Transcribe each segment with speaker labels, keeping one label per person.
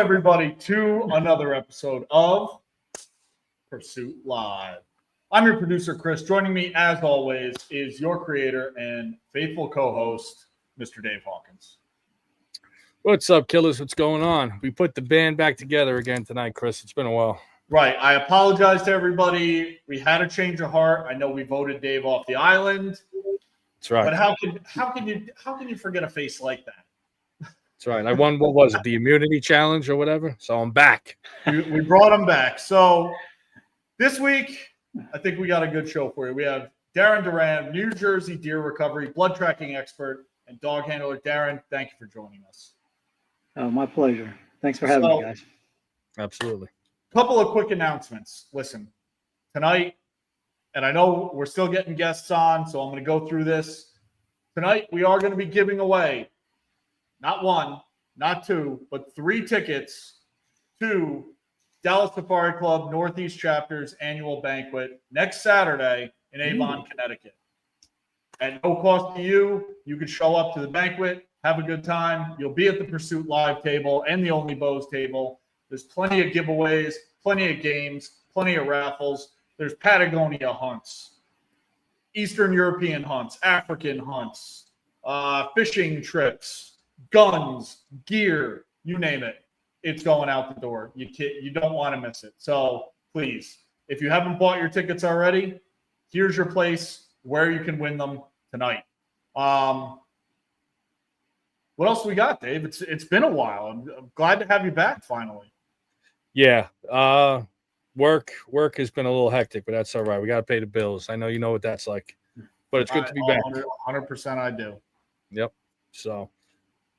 Speaker 1: everybody, to another episode of Pursuit Live. I'm your producer, Chris. Joining me, as always, is your creator and faithful co-host, Mr. Dave Hawkins.
Speaker 2: What's up, killers? What's going on? We put the band back together again tonight, Chris. It's been a while.
Speaker 1: Right. I apologize to everybody. We had a change of heart. I know we voted Dave off the island.
Speaker 2: That's right.
Speaker 1: But how can you forget a face like that?
Speaker 2: That's right. I won, what was it, the immunity challenge or whatever? So I'm back.
Speaker 1: We brought him back. So this week, I think we got a good show for you. We have Darren Doran, New Jersey deer recovery, blood tracking expert, and dog handler. Darren, thank you for joining us.
Speaker 3: Oh, my pleasure. Thanks for having me, guys.
Speaker 2: Absolutely.
Speaker 1: Couple of quick announcements. Listen, tonight, and I know we're still getting guests on, so I'm going to go through this. Tonight, we are going to be giving away not one, not two, but 3 tickets to Dallas Safari Club Northeast Chapter's annual banquet next Saturday in Avon, Connecticut. At no cost to you, you can show up to the banquet, have a good time. You'll be at the Pursuit Live table and the Only Bows table. There's plenty of giveaways, plenty of games, plenty of raffles. There's Patagonia hunts, Eastern European hunts, African hunts, fishing trips, guns, gear, you name it. It's going out the door. You don't want to miss it. So please, if you haven't bought your tickets already, here's your place where you can win them tonight. What else we got, Dave? It's been a while. I'm glad to have you back finally.
Speaker 2: Yeah. Work has been a little hectic, but that's all right. We got to pay the bills. I know you know what that's like, but it's good to be back.
Speaker 1: 100% I do.
Speaker 2: Yep. So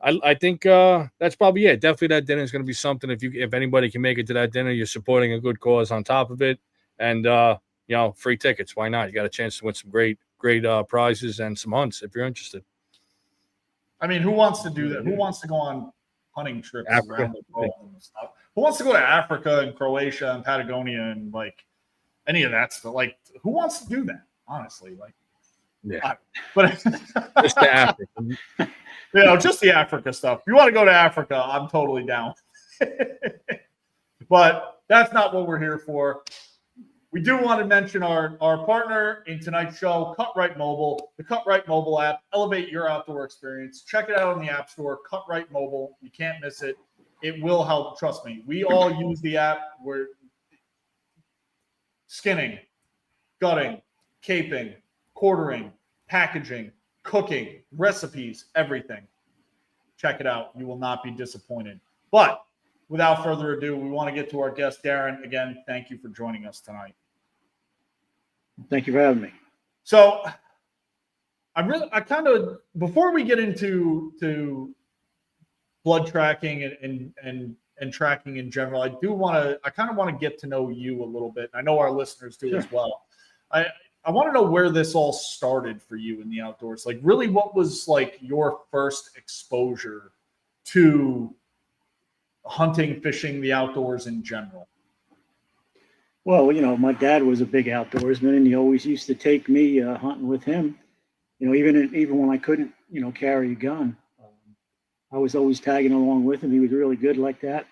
Speaker 2: I think that's probably it. Definitely that dinner is going to be something. If anybody can make it to that dinner, you're supporting a good cause on top of it. And, free tickets. Why not? You got a chance to win some great prizes and some hunts if you're interested.
Speaker 1: I mean, who wants to do that? Who wants to go on hunting trips around the world and stuff? Who wants to go to Africa and Croatia and Patagonia and like any of that stuff? Like, who wants to do that? Honestly, like,
Speaker 2: yeah.
Speaker 1: But
Speaker 2: just the Africa,
Speaker 1: just the Africa stuff. If you want to go to Africa, I'm totally down. But that's not what we're here for. We do want to mention our partner in tonight's show, Cut-Right Mobile. The Cut-Right Mobile app, elevate your outdoor experience. Check it out on the App Store, Cut-Right Mobile. You can't miss it. It will help. Trust me. We all use the app. We're skinning, gutting, caping, quartering, packaging, cooking, recipes, everything. Check it out. You will not be disappointed. But without further ado, we want to get to our guest, Darren. Again, thank you for joining us tonight.
Speaker 3: Thank you for having me.
Speaker 1: So before we get into blood tracking and tracking in general, I kind of want to get to know you a little bit. I know our listeners do as well. I want to know where this all started for you in the outdoors. Like, really, what was like your first exposure to hunting, fishing, the outdoors in general?
Speaker 3: Well, my dad was a big outdoorsman, and he always used to take me hunting with him. Even when I couldn't, carry a gun, I was always tagging along with him. He was really good like that.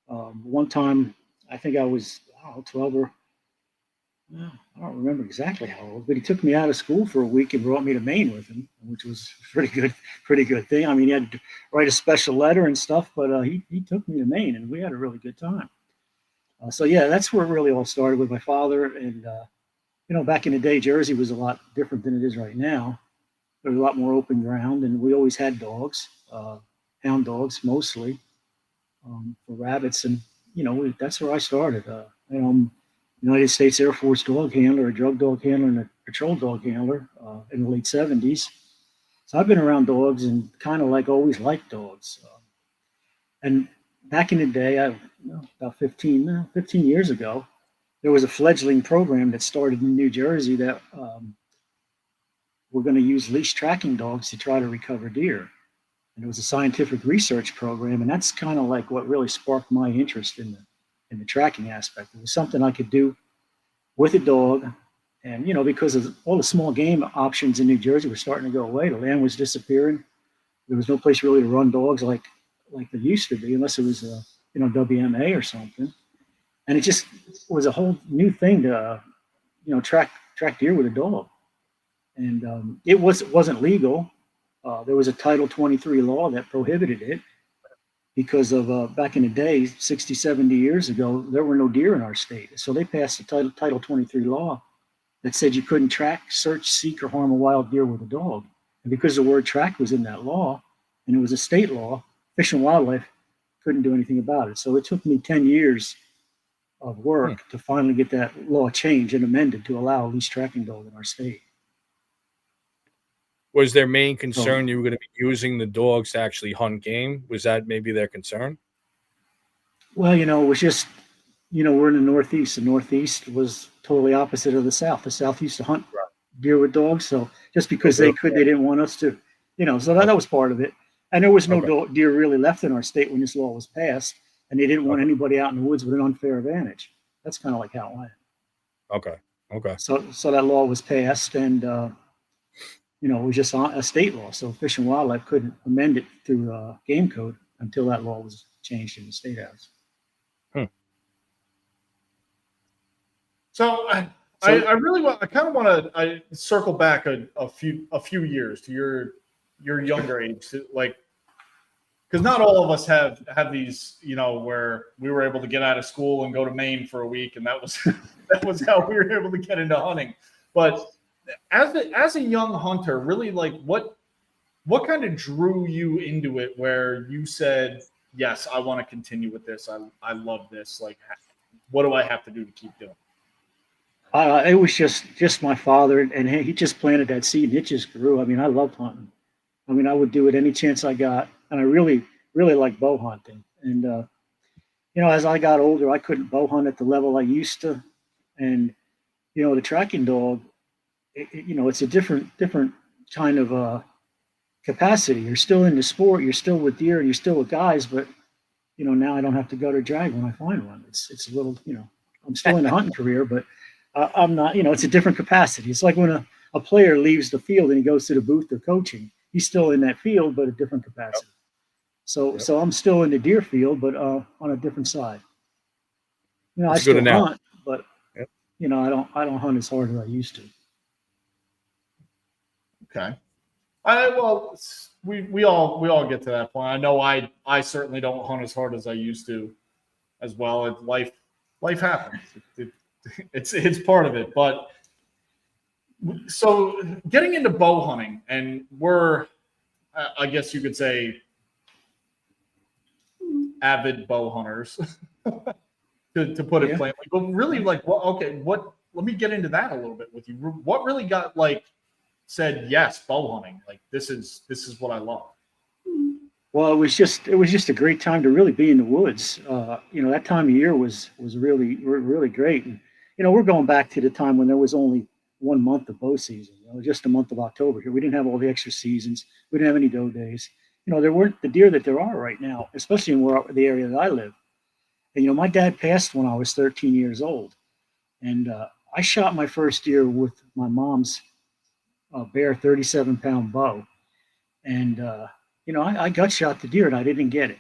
Speaker 3: One time, I think I was 12 or I don't remember exactly how old, but he took me out of school for a week and brought me to Maine with him, which was a pretty good thing. I mean, he had to write a special letter and stuff, but he took me to Maine, and we had a really good time. So that's where it really all started with my father. And, back in the day, Jersey was a lot different than it is right now. There was a lot more open ground, and we always had dogs, hound dogs mostly, for rabbits. And, that's where I started. United States Air Force dog handler, a drug dog handler, and a patrol dog handler in the late 70s. So I've been around dogs and kind of always liked dogs. And back in the day, about 15 years ago, there was a fledgling program that started in New Jersey that we're going to use leash tracking dogs to try to recover deer. And it was a scientific research program, and that's kind of like what really sparked my interest in the tracking aspect. It was something I could do with a dog. And, because of all the small game options in New Jersey were starting to go away, the land was disappearing. There was no place really to run dogs like there used to be, unless it was WMA or something. And it just was a whole new thing to, track deer with a dog. And it wasn't legal. There was a Title 23 law that prohibited it because of back in the day, 60, 70 years ago, there were no deer in our state. So they passed a Title 23 law that said you couldn't track, search, seek, or harm a wild deer with a dog. And because the word track was in that law, and it was a state law, Fish and Wildlife couldn't do anything about it. So it took me 10 years of work to finally get that law changed and amended to allow a leash tracking dog in our state.
Speaker 2: Was their main concern you were going to be using the dogs to actually hunt game? Was that maybe their concern?
Speaker 3: Well, it was just, we're in the Northeast. The Northeast was totally opposite of the South. The South used to hunt deer with dogs. So just because they could, they didn't want us to, so that was part of it. And there was no deer really left in our state when this law was passed. And they didn't want anybody out in the woods with an unfair advantage. That's kind of like how it went.
Speaker 2: Okay.
Speaker 3: So that law was passed, and it was just a state law. So Fish and Wildlife couldn't amend it through game code until that law was changed in the state house.
Speaker 1: So I kind of want to circle back a few years to your younger age, because not all of us have these, where we were able to get out of school and go to Maine for a week, and that was how we were able to get into hunting. But as a young hunter, really, what kind of drew you into it, where you said, yes, I want to continue with this. I love this. What do I have to do to keep doing?
Speaker 3: It was just my father, and he just planted that seed, and it just grew. I mean, I loved hunting. I mean, I would do it any chance I got, and I really, really like bow hunting. And as I got older, I couldn't bow hunt at the level I used to, and the tracking dog, it's a different kind of capacity. You're still in the sport, you're still with deer, and you're still with guys, but now I don't have to go to drag when I find one. It's a little, I'm still in the hunting career, but I'm not, it's a different capacity. It's like when a player leaves the field and he goes to the booth or coaching, he's still in that field, but a different capacity. So I'm still in the deer field, but on a different side. I still hunt, but I don't hunt as hard as I used to.
Speaker 1: Okay. We all get to that point. I know I certainly don't hunt as hard as I used to as well. Life happens. It's part of it. But so getting into bow hunting, and we're, I guess you could say, avid bow hunters, to put it plainly. But really, let me get into that a little bit with you. What really got said yes, bow hunting? This is what I love.
Speaker 3: Well, it was just a great time to really be in the woods. That time of year was really, really great. And we're going back to the time when there was only 1 month of bow season, just the month of October here. We didn't have all the extra seasons. We didn't have any doe days. There weren't the deer that there are right now, especially in the area that I live. And my dad passed when I was 13 years old, and I shot my first deer with my mom's Bear 37-pound bow, and I gut shot the deer and I didn't get it,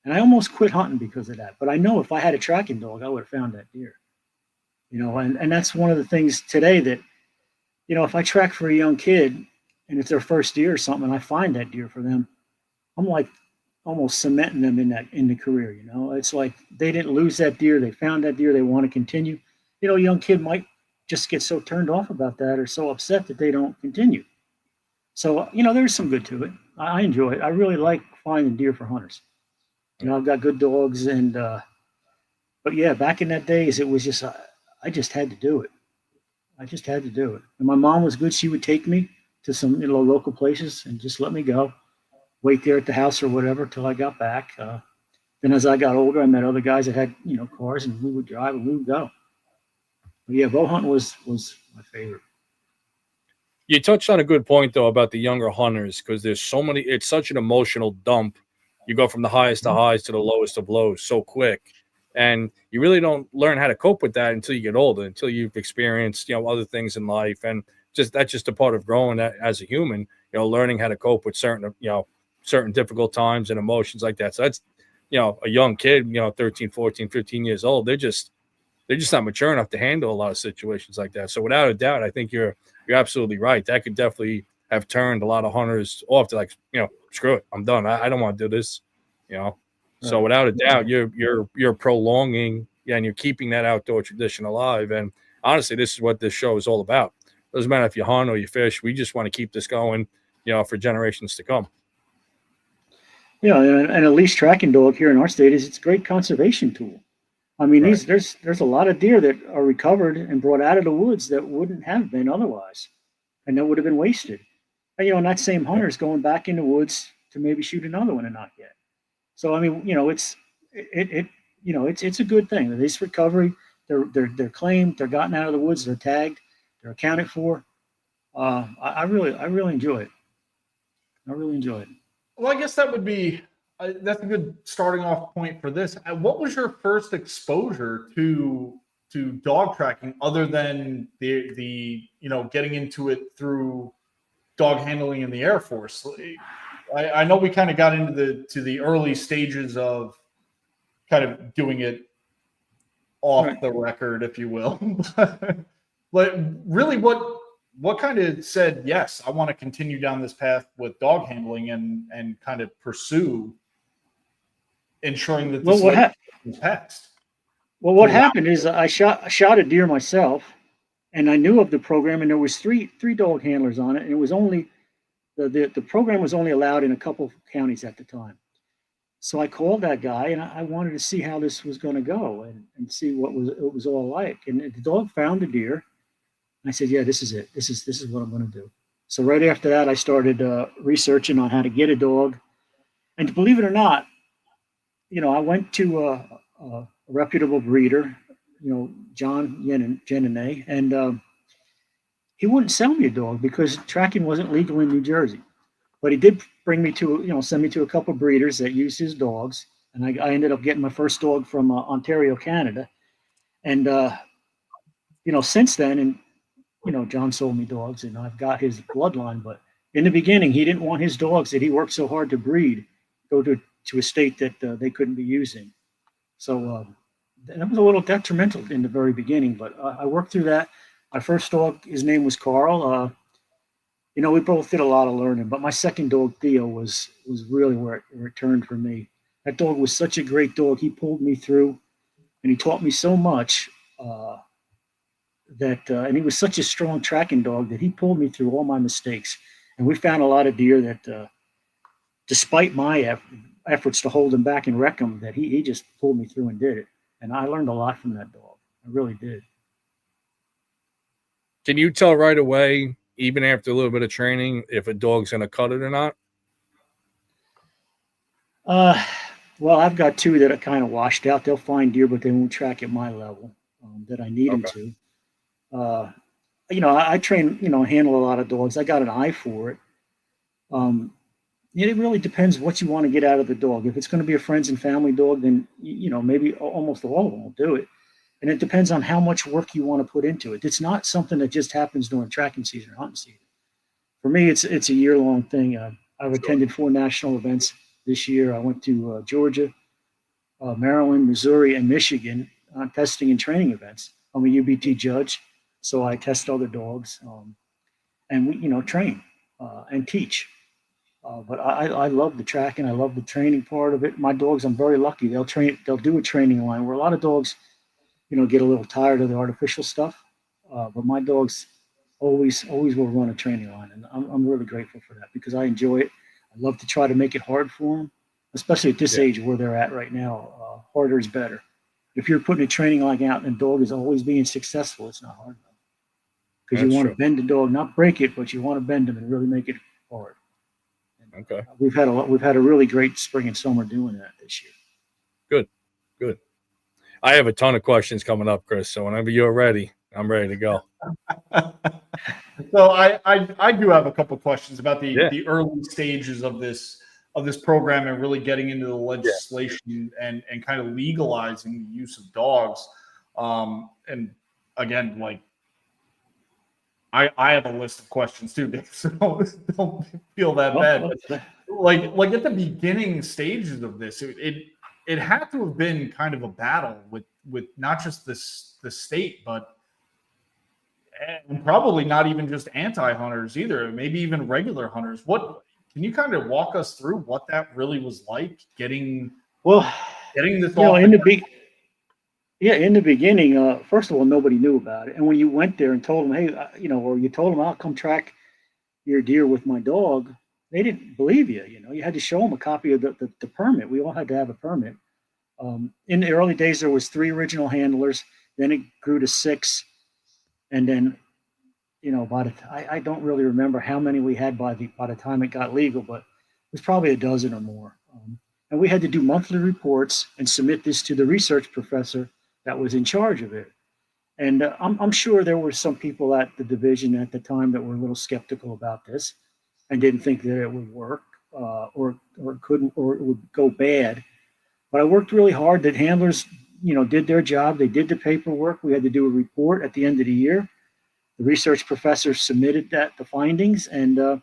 Speaker 3: and I almost quit hunting because of that. But I know if I had a tracking dog, I would have found that deer. And that's one of the things today that, if I track for a young kid and it's their first deer or something, and I find that deer for them, I'm like almost cementing them in the career. It's like they didn't lose that deer, they found that deer, they want to continue. A young kid might just get so turned off about that or so upset that they don't continue. So, there's some good to it. I enjoy it. I really like finding deer for hunters. I've got good dogs, and but yeah, back in that days, it was just I just had to do it. And my mom was good. She would take me to some local places and just let me go, wait there at the house or whatever till I got back. Then as I got older, I met other guys that had cars, and we would drive and we would go. But yeah, bow hunting was my favorite.
Speaker 2: You touched on a good point, though, about the younger hunters, because there's so many. It's such an emotional dump. You go from the highest of highs to the lowest of lows so quick, and you really don't learn how to cope with that until you get older, until you've experienced other things in life, and that's just a part of growing as a human. Learning how to cope with certain difficult times and emotions like that. So a young kid, 13, 14, 15 years old, they're just not mature enough to handle a lot of situations like that. So without a doubt, I think you're absolutely right. That could definitely have turned a lot of hunters off to, like, screw it, I'm done. I don't want to do this, So without a doubt, you're prolonging, and you're keeping that outdoor tradition alive. And honestly, this is what this show is all about. Doesn't matter if you hunt or you fish. We just want to keep this going, for generations to come.
Speaker 3: Yeah, and a leash tracking dog here in our state it's a great conservation tool. I mean,
Speaker 2: Right.
Speaker 3: there's a lot of deer that are recovered and brought out of the woods that wouldn't have been otherwise, and that would have been wasted. And, and that same hunter's going back in the woods to maybe shoot another one and not get. So I mean, it's a good thing. This recovery, they're claimed, they're gotten out of the woods, they're tagged, they're accounted for. I really enjoy it. I really enjoy it.
Speaker 1: Well, I guess that would be that's a good starting off point for this. What was your first exposure to dog tracking, other than the getting into it through dog handling in the Air Force? I know we kind of got into the early stages of kind of doing it off the record, if you will. But really, what kind of said, yes, I want to continue down this path with dog handling and kind of pursue ensuring that this is passed?
Speaker 3: Well, what happened is I shot a deer myself, and I knew of the program, and there was three dog handlers on it, and it was only the program was only allowed in a couple of counties at the time. So I called that guy, and I wanted to see how this was going to go and see what it was all like. And the dog found the deer. I said, yeah, this is it. This is what I'm going to do. So right after that, I started researching on how to get a dog. And believe it or not, I went to a reputable breeder, John Jenine, and he wouldn't sell me a dog because tracking wasn't legal in New Jersey. But he did bring me to, send me to a couple of breeders that used his dogs. And I ended up getting my first dog from Ontario, Canada. And, since then, and John sold me dogs, and I've got his bloodline. But in the beginning, he didn't want his dogs that he worked so hard to breed go to a state that they couldn't be using. So that was a little detrimental in the very beginning. But I worked through that. My first dog, his name was Carl. We both did a lot of learning. But my second dog, Theo, was really where it turned for me. That dog was such a great dog. He pulled me through, and he taught me so much. And he was such a strong tracking dog that he pulled me through all my mistakes. And we found a lot of deer that, despite my efforts to hold him back and wreck him, that he just pulled me through and did it. And I learned a lot from that dog. I really did.
Speaker 2: Can you tell right away, even after a little bit of training, if a dog's going to cut it or not?
Speaker 3: Well, I've got two that are kind of washed out. They'll find deer, but they won't track at my level that I need them to. I train, handle a lot of dogs. I got an eye for it. It really depends what you want to get out of the dog. If it's going to be a friends and family dog, then, maybe almost all of them will do it. And it depends on how much work you want to put into it. It's not something that just happens during tracking season or hunting season. For me, it's a year-long thing. I've attended 4 national events this year. I went to Georgia, Maryland, Missouri, and Michigan on testing and training events. I'm a UBT judge, so I test other dogs, and we, train and teach. But I love the tracking. I love the training part of it. My dogs, I'm very lucky. They'll do a training line where a lot of dogs, get a little tired of the artificial stuff. But my dogs always will run a training line, and I'm really grateful for that because I enjoy it. I love to try to make it hard for them, especially at this age where they're at right now. Harder is better. If you're putting a training line out and the dog is always being successful, it's not hard enough. Because you want to bend the dog, not break it, but you want to bend them and really make it hard. And,
Speaker 2: okay.
Speaker 3: We've had a really great spring and summer doing that this year.
Speaker 2: Good. I have a ton of questions coming up, Chris. So whenever you're ready, I'm ready to go.
Speaker 1: So I do have a couple questions about the early stages of this program and really getting into the legislation and kind of legalizing the use of dogs. And again, like I have a list of questions too, Dave, so don't feel that bad. But like at the beginning stages of this, it had to have been kind of a battle with not just the state, but and probably not even just anti-hunters either, maybe even regular hunters. What can you kind of walk us through what that really was like getting this off?
Speaker 3: In the beginning, first of all, nobody knew about it, and when you went there and told them, hey, or you told them, I'll come track your deer with my dog, they didn't believe you. You had to show them a copy of the permit. We all had to have a permit. In the early days, there was 3 original handlers. Then it grew to 6, and then, I don't really remember how many we had by the time it got legal, but it was probably a dozen or more. And we had to do monthly reports and submit this to the research professor that was in charge of it. And I'm sure there were some people at the division at the time that were a little skeptical about this and didn't think that it would work or couldn't, or it would go bad. But I worked really hard. That handlers, did their job. They did the paperwork. We had to do a report at the end of the year. The research professor submitted the findings, and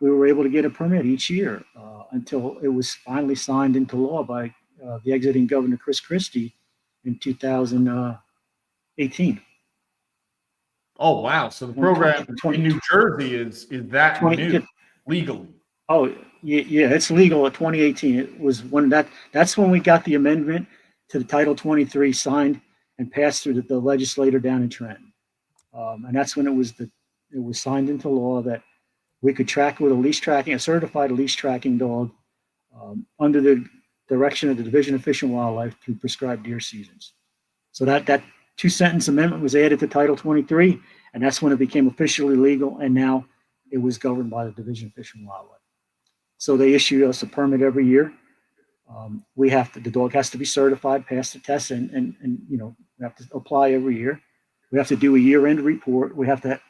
Speaker 3: we were able to get a permit each year until it was finally signed into law by the exiting Governor Chris Christie in 2018.
Speaker 1: Oh wow! So the program in New Jersey is that new legally?
Speaker 3: Oh yeah, it's legal at 2018. It was that's when we got the amendment to the Title 23 signed and passed through the legislator down in Trenton. And that's when it was signed into law that we could track with a certified leash tracking dog under the direction of the Division of Fish and Wildlife through prescribed deer seasons. So that 2-sentence amendment was added to Title 23, and that's when it became officially legal, and now it was governed by the Division of Fish and Wildlife. So they issued us a permit every year. The dog has to be certified, pass the test, and we have to apply every year. We have to do a year-end report. We have to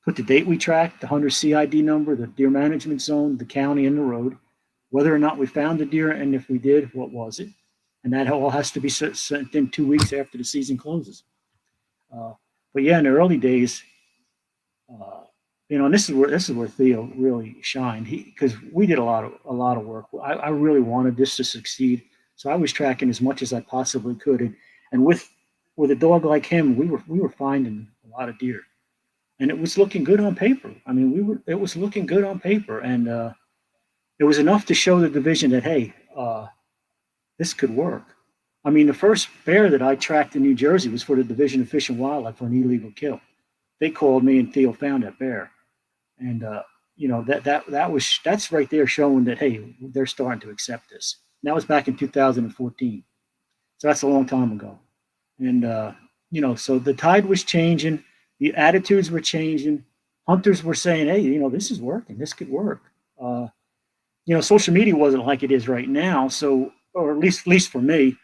Speaker 3: put the date we tracked, the hunter CID number, the deer management zone, the county, and the road, whether or not we found the deer, and if we did, what was it? And that all has to be sent in 2 weeks after the season closes. But yeah, in the early days, and this is where Theo really shined. Because we did a lot of work. I really wanted this to succeed, so I was tracking as much as I possibly could, and with a dog like him, we were finding a lot of deer, and it was looking good on paper. I mean, it was looking good on paper, and it was enough to show the division that, hey, this could work. I mean, the first bear that I tracked in New Jersey was for the Division of Fish and Wildlife for an illegal kill. They called me, and Theo found that bear, and that's right there showing that, hey, they're starting to accept this. And that was back in 2014, so that's a long time ago. And, so the tide was changing, the attitudes were changing. Hunters were saying, hey, this is working, this could work. Social media wasn't like it is right now. So, or at least for me.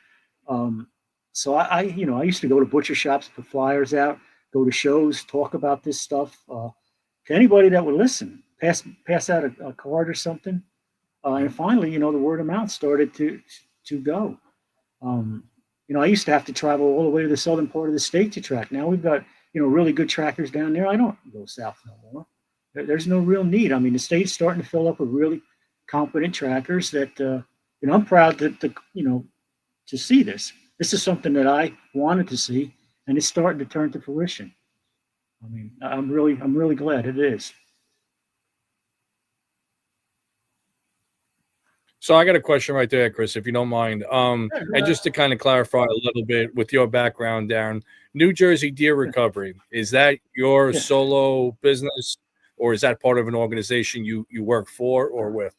Speaker 3: So I used to go to butcher shops, put flyers out, go to shows, talk about this stuff, to anybody that would listen, pass out a card or something. And finally, the word of mouth started to go. I used to have to travel all the way to the southern part of the state to track. Now we've got, really good trackers down there. I don't go south no more. There's no real need. I mean, the state's starting to fill up with really competent trackers that, I'm proud to see this. This is something that I wanted to see, and it's starting to turn to fruition. I mean, I'm really glad it is.
Speaker 2: So I got a question right there, Chris, if you don't mind. And just to kind of clarify a little bit with your background, Darren, New Jersey Deer Recovery, is that your solo business, or is that part of an organization you work for or with?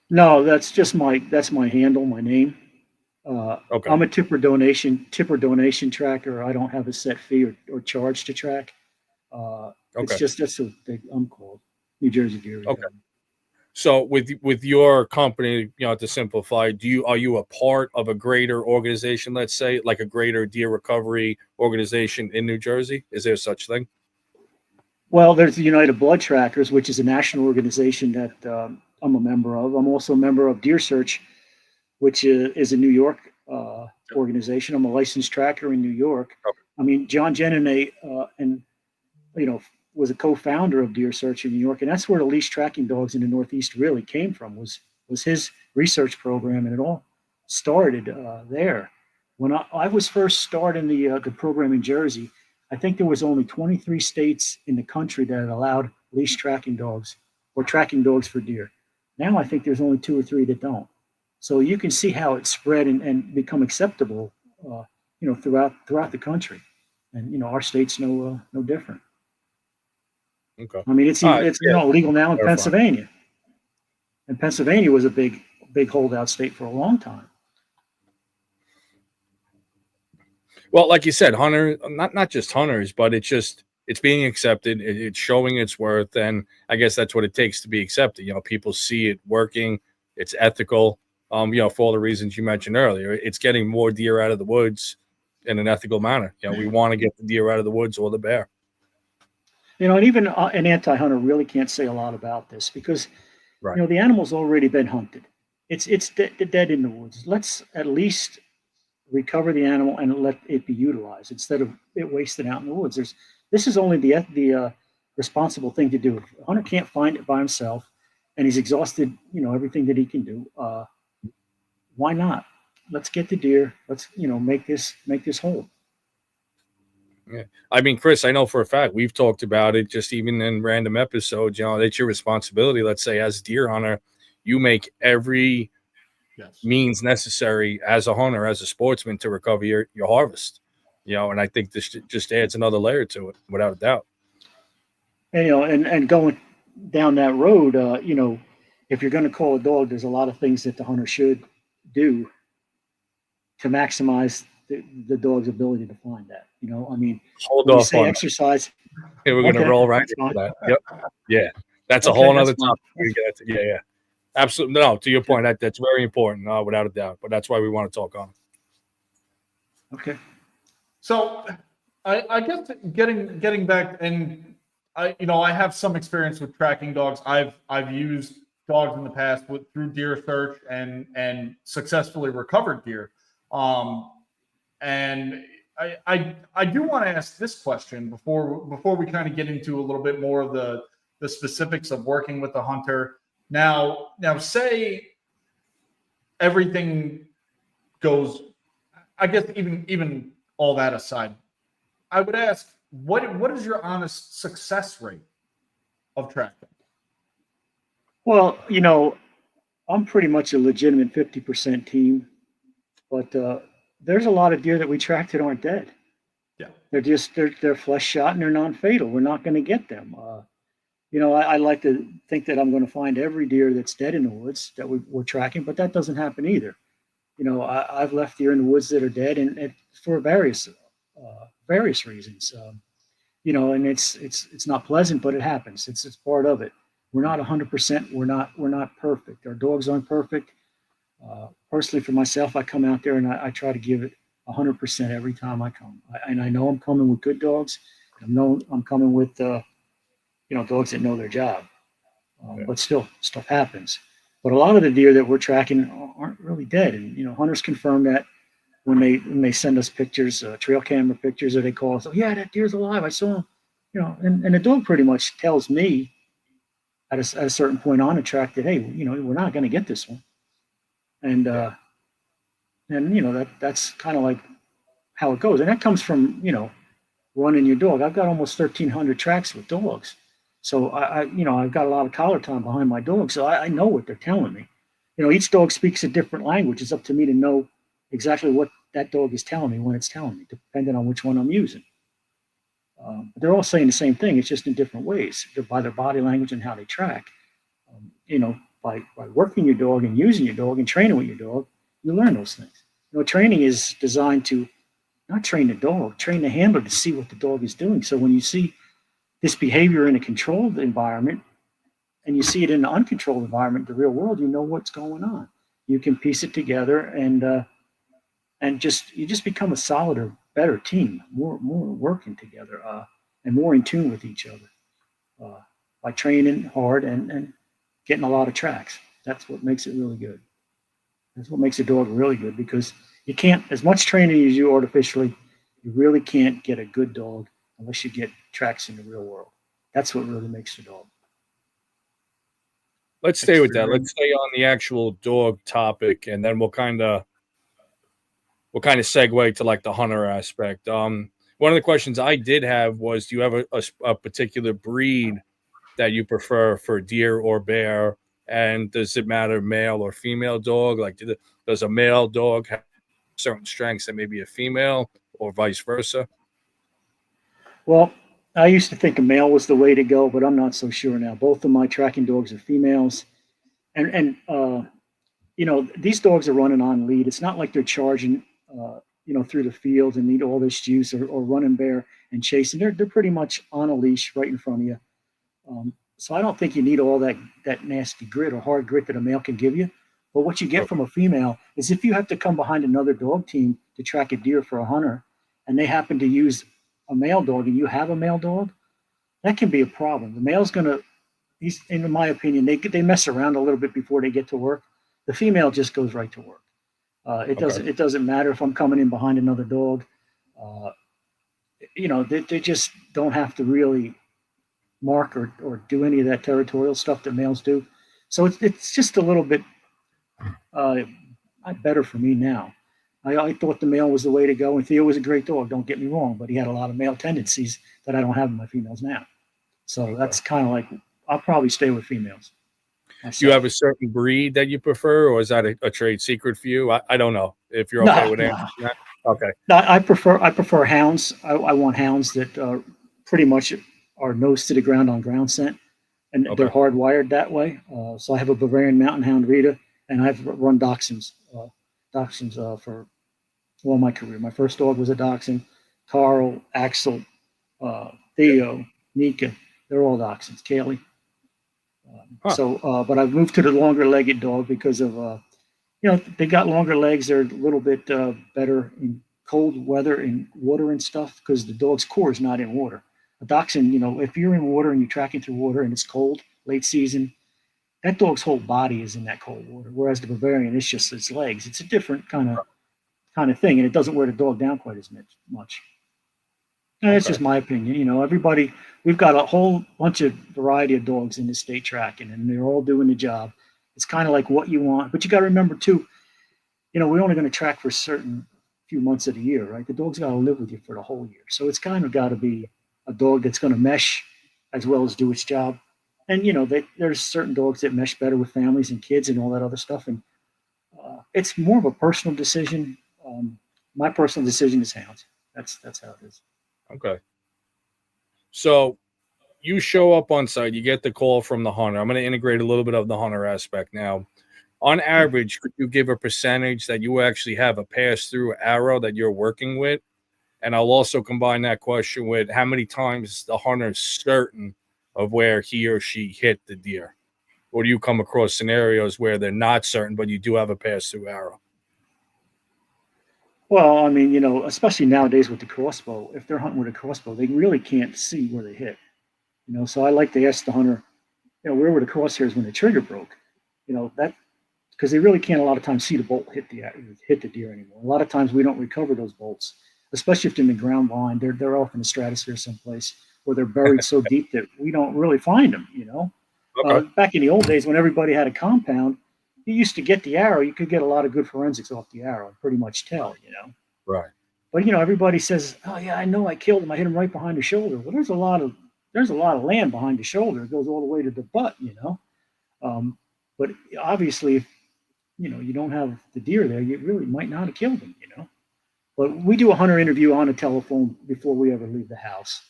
Speaker 3: No, that's my handle, my name.
Speaker 2: Okay.
Speaker 3: I'm a tipper donation tracker. I don't have a set fee or charge to track. It's just that's what I'm called, New Jersey Deer Recovery.
Speaker 2: Okay. So with your company, to simplify, are you a part of a greater organization, let's say, like a greater deer recovery organization in New Jersey? Is there such thing?
Speaker 3: Well, there's the United Blood Trackers, which is a national organization that I'm a member of. I'm also a member of Deer Search, which is a New York organization. I'm a licensed tracker in New York.
Speaker 2: Okay.
Speaker 3: I mean, John Jenney was a co-founder of Deer Search in New York, and that's where the leash tracking dogs in the Northeast really came from. Was was his research program, and it all started there. When I was first starting the program in Jersey, I think there was only 23 states in the country that had allowed leash tracking dogs or tracking dogs for deer. Now I think there's only 2 or 3 that don't. So you can see how it spread and become acceptable, throughout the country, and our state's no different.
Speaker 2: Okay.
Speaker 3: I mean, it's legal now in Pennsylvania, and Pennsylvania was a big holdout state for a long time.
Speaker 2: Well, like you said, hunter, not just hunters, but it's being accepted. It's showing its worth, and I guess that's what it takes to be accepted. People see it working. It's ethical. For all the reasons you mentioned earlier, it's getting more deer out of the woods in an ethical manner. We want to get the deer out of the woods or the bear.
Speaker 3: And even an anti-hunter really can't say a lot about this because,
Speaker 2: right.
Speaker 3: The animal's already been hunted. It's dead in the woods. Let's at least recover the animal and let it be utilized instead of it wasted out in the woods. This is only the responsible thing to do. If a hunter can't find it by himself and he's exhausted, everything that he can do, why not? Let's get the deer. Let's, make this whole.
Speaker 2: Yeah. I mean, Chris, I know for a fact we've talked about it just even in random episodes, it's your responsibility. Let's say as a deer hunter, you make every means necessary as a hunter, as a sportsman to recover your harvest, and I think this just adds another layer to it without a doubt.
Speaker 3: And, and going down that road, if you're going to call a dog, there's a lot of things that the hunter should do to maximize the dog's ability to find that. I mean,
Speaker 2: hold off
Speaker 3: say
Speaker 2: on
Speaker 3: exercise.
Speaker 2: Yeah, we're going to roll right into that. Yep. Yeah. That's a whole other topic. Yeah. Absolutely. No, to your point, that's very important, without a doubt. But that's why we want to talk on it.
Speaker 3: Okay.
Speaker 1: So I guess getting back, and I have some experience with tracking dogs. I've used dogs in the past through deer search and successfully recovered deer. And I do want to ask this question before we kind of get into a little bit more of the specifics of working with the hunter. Now say everything goes, I guess even all that aside, I would ask, what is your honest success rate of tracking?
Speaker 3: Well, I'm pretty much a legitimate 50% team, but there's a lot of deer that we tracked that aren't dead.
Speaker 1: Yeah.
Speaker 3: They're flesh shot and they're non-fatal. We're not going to get them. I like to think that I'm going to find every deer that's dead in the woods that we're tracking, but that doesn't happen either. I've left deer in the woods that are dead, and for various reasons. And it's not pleasant, but it happens. It's part of it. We're not 100%. We're not perfect. Our dogs aren't perfect. Personally, for myself, I come out there and I try to give it 100% every time I come. I know I'm coming with good dogs. I know I'm coming with dogs that know their job. But still, stuff happens. But a lot of the deer that we're tracking aren't really dead, and hunters confirm that when they send us pictures, trail camera pictures, or they call us, oh yeah, that deer's alive. I saw him. And the dog pretty much tells me at a certain point on the track that, hey, we're not going to get this one. And that's kind of like how it goes. And that comes from, running your dog. I've got almost 1,300 tracks with dogs. So I've got a lot of collar time behind my dog. So I know what they're telling me. Each dog speaks a different language. It's up to me to know exactly what that dog is telling me when it's telling me, depending on which one I'm using. They're all saying the same thing. It's just in different ways. By their body language and how they track. By working your dog and using your dog and training with your dog, you learn those things. Training is designed to not train the dog, train the handler to see what the dog is doing. So when you see this behavior in a controlled environment and you see it in an uncontrolled environment, the real world, you know what's going on. You can piece it together and you just become a solider, better team, more working together and more in tune with each other by training hard and getting a lot of tracks. That's what makes it really good. That's what makes a dog really good, because you can't, as much training as you artificially, you really can't get a good dog unless you get tracks in the real world. That's what really makes the dog.
Speaker 2: let's stay with that. Let's stay on the actual dog topic, and then we'll kind of segue to like the hunter aspect. One of the questions I did have was, do you have a particular breed that you prefer for deer or bear? And does it matter male or female dog? Like, does a male dog have certain strengths that maybe a female, or vice versa?
Speaker 3: Well, I used to think a male was the way to go, but I'm not so sure now. Both of my tracking dogs are females, and these dogs are running on lead. It's not like they're charging, through the field and need all this juice or running bear and chasing. They're pretty much on a leash right in front of you. So I don't think you need all that nasty grit or hard grit that a male can give you. But what you get from a female is if you have to come behind another dog team to track a deer for a hunter, and they happen to use a male dog and you have a male dog, that can be a problem. The male's he's, in my opinion, they mess around a little bit before they get to work. The female just goes right to work. It doesn't matter if I'm coming in behind another dog. They just don't have to really mark or do any of that territorial stuff that males do. So it's just a little bit better for me now. I thought the male was the way to go, and Theo was a great dog, don't get me wrong, but he had a lot of male tendencies that I don't have in my females now. So that's kind of like, I'll probably stay with females.
Speaker 2: Do you have a certain breed that you prefer, or is that a trade secret for you? I don't know if you're okay with answering that. Okay.
Speaker 3: No, I prefer hounds. I want hounds that pretty much are nose to the ground on ground scent, and they're hardwired that way. So I have a Bavarian Mountain Hound Rita, and I've run dachshunds for all my career. My first dog was a dachshund. Carl, Axel, Theo, Nika, they're all dachshunds. Kaylee. But I've moved to the longer-legged dog because of, they got longer legs. They're a little bit better in cold weather and water and stuff because the dog's core is not in water. A dachshund, if you're in water and you're tracking through water and it's cold, late season, that dog's whole body is in that cold water. Whereas the Bavarian, it's just its legs. It's a different kind of thing, and it doesn't wear the dog down quite as much. And that's just my opinion. We've got a whole bunch of variety of dogs in the state tracking, and they're all doing the job. It's kind of like what you want, but you got to remember too, we're only going to track for a certain few months of the year, right? The dog's got to live with you for the whole year. So it's kind of got to be a dog that's going to mesh as well as do its job. And, there's certain dogs that mesh better with families and kids and all that other stuff. And it's more of a personal decision. My personal decision is hounds. That's how it is.
Speaker 2: Okay. So you show up on site, you get the call from the hunter. I'm going to integrate a little bit of the hunter aspect now. On average, could you give a percentage that you actually have a pass-through arrow that you're working with? And I'll also combine that question with how many times the hunter is certain of where he or she hit the deer. Or do you come across scenarios where they're not certain, but you do have a pass-through arrow?
Speaker 3: Well, I mean, especially nowadays with the crossbow, if they're hunting with a crossbow, they really can't see where they hit. So I like to ask the hunter, where were the crosshairs when the trigger broke? That because they really can't a lot of times see the bolt hit the deer anymore. A lot of times we don't recover those bolts, especially if they're in the ground blind. They're off in the stratosphere someplace where they're buried so deep that we don't really find them.
Speaker 2: Okay.
Speaker 3: Back in the old days when everybody had a compound, you used to get the arrow. You could get a lot of good forensics off the arrow and pretty much tell.
Speaker 2: Right.
Speaker 3: But everybody says, "Oh yeah, I know I killed him. I hit him right behind the shoulder." Well, there's a lot of land behind the shoulder. It goes all the way to the butt. But obviously, if you don't have the deer there, you really might not have killed him. But we do a hunter interview on the telephone before we ever leave the house.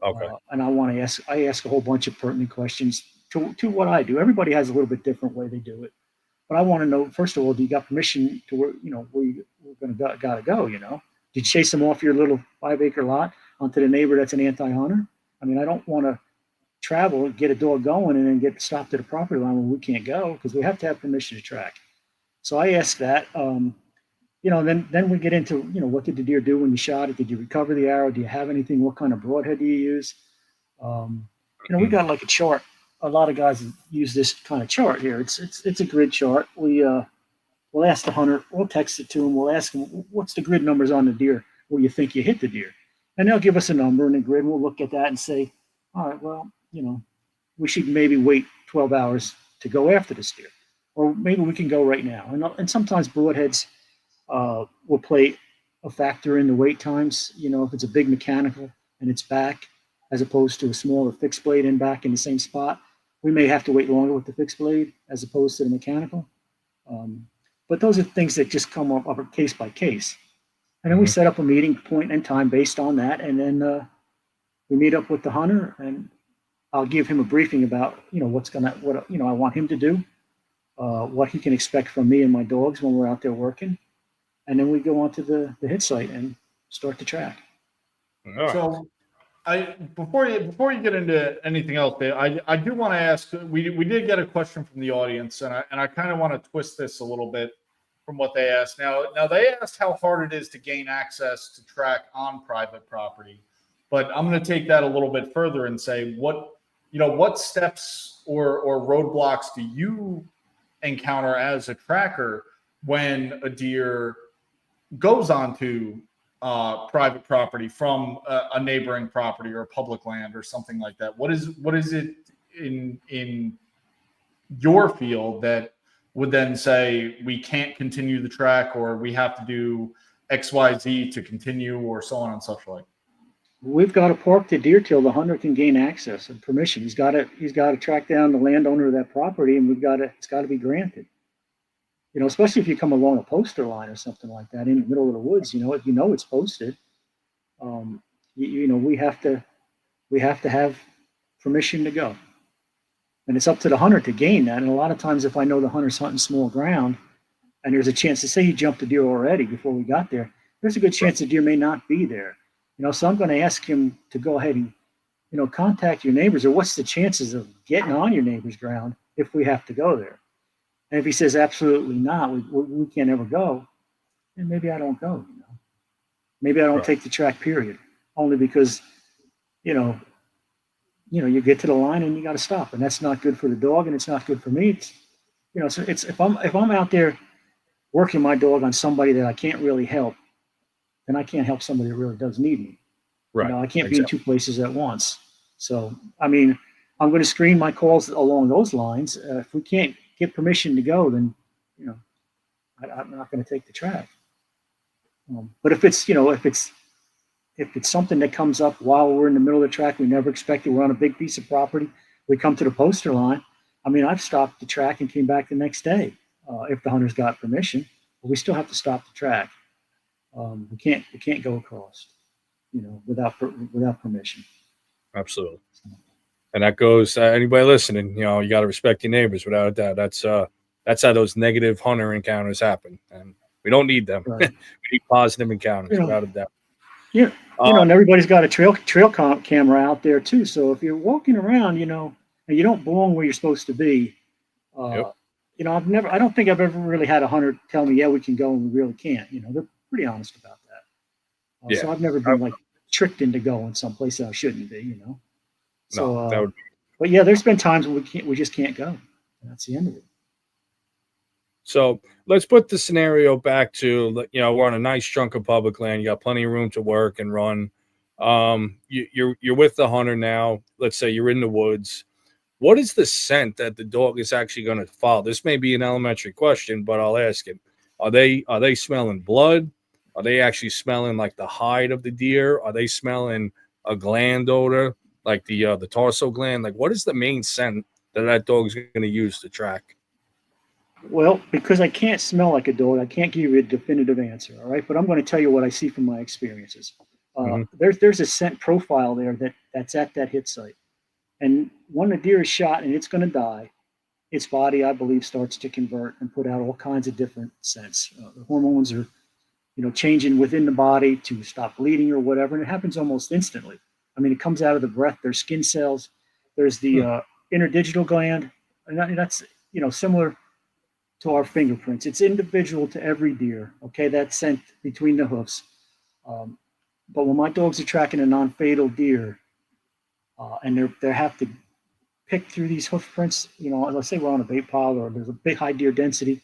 Speaker 2: Okay.
Speaker 3: And I ask a whole bunch of pertinent questions to what I do. Everybody has a little bit different way they do it. But I want to know, first of all, do you got permission to where you're going to gotta go? Did you chase them off your little 5-acre lot onto the neighbor that's an anti-hunter? I mean, I don't want to travel, get a dog going, and then get stopped at a property line when we can't go because we have to have permission to track. So I ask that. Then we get into what did the deer do when you shot it? Did you recover the arrow? Do you have anything? What kind of broadhead do you use? We got like a chart. A lot of guys use this kind of chart here. It's a grid chart. We'll ask the hunter. We'll text it to him. We'll ask him what's the grid numbers on the deer where you think you hit the deer, and they'll give us a number in the grid. We'll look at that and say, all right, well, we should maybe wait 12 hours go after this deer, or maybe we can go right now. And sometimes broadheads will play a factor in the wait times. If it's a big mechanical and it's back, as opposed to a smaller fixed blade and back in the same spot, we may have to wait longer with the fixed blade as opposed to the mechanical. But those are things that just come up case by case. And then we set up a meeting point and time based on that. And then we meet up with the hunter, and I'll give him a briefing about, what I want him to do, what he can expect from me and my dogs when we're out there working. And then we go onto the hit site and start the track.
Speaker 1: So before you get into anything else, Dave, I do want to ask. We did get a question from the audience, and I kind of want to twist this a little bit from what they asked. Now they asked how hard it is to gain access to track on private property, but I'm going to take that a little bit further and say what steps or roadblocks do you encounter as a tracker when a deer goes onto private property from a neighboring property or public land or something like that? What is it in your field that would then say we can't continue the track, or we have to do XYZ to continue, or so on and such like?
Speaker 3: We've got to park the deer till the hunter can gain access and permission. He's got to track down the landowner of that property, and it's got to be granted. Especially if you come along a poster line or something like that in the middle of the woods, it's posted. We have to have permission to go, and it's up to the hunter to gain that. And a lot of times, if I know the hunter's hunting small ground, and there's a chance to say he jumped the deer already before we got there, there's a good chance the deer may not be there. So I'm going to ask him to go ahead and, contact your neighbors, or what's the chances of getting on your neighbor's ground if we have to go there? And if he says absolutely not, we can't ever go, then maybe I don't go. Maybe I don't take the track, period. Only because, you get to the line and you got to stop, and that's not good for the dog, and it's not good for me. So it's if I'm out there working my dog on somebody that I can't really help, then I can't help somebody that really does need me.
Speaker 2: Right.
Speaker 3: I can't be in two places at once. So I'm going to screen my calls along those lines. If we can't get permission to go, then I'm not going to take the track. But if it's something that comes up while we're in the middle of the track, we never expected, we're on a big piece of property, we come to the poster line. I've stopped the track and came back the next day if the hunter's got permission, but we still have to stop the track. We can't go across, without permission.
Speaker 2: Absolutely. And that goes, anybody listening, you got to respect your neighbors without a doubt. That's how those negative hunter encounters happen. And we don't need them.
Speaker 3: Right.
Speaker 2: We need positive encounters without a doubt.
Speaker 3: Yeah. And everybody's got a trail camera out there too. So if you're walking around, and you don't belong where you're supposed to be, I don't think I've ever really had a hunter tell me, yeah, we can go and we really can't. They're pretty honest about that. So I've never been tricked into going someplace that I shouldn't be, So, but yeah, there's been times when we just can't go. And that's the end of it.
Speaker 2: So let's put the scenario back to, we're on a nice chunk of public land. You got plenty of room to work and run. You're with the hunter now. Let's say you're in the woods. What is the scent that the dog is actually going to follow? This may be an elementary question, but I'll ask it. Are they smelling blood? Are they actually smelling like the hide of the deer? Are they smelling a gland odor, like the torso gland? Like, what is the main scent that dog's going to use to track?
Speaker 3: Well, because I can't smell like a dog, I can't give you a definitive answer. All right, but I'm going to tell you what I see from my experiences. There's a scent profile there that's at that hit site, and when the deer is shot and it's going to die, its body, I believe, starts to convert and put out all kinds of different scents. The hormones are, changing within the body to stop bleeding or whatever, and it happens almost instantly. It comes out of the breath. There's skin cells. There's the interdigital gland, and that's similar to our fingerprints. It's individual to every deer. Okay, that scent between the hoofs. But when my dogs are tracking a non-fatal deer, and they have to pick through these hoof prints, let's say we're on a bait pile or there's a big high deer density,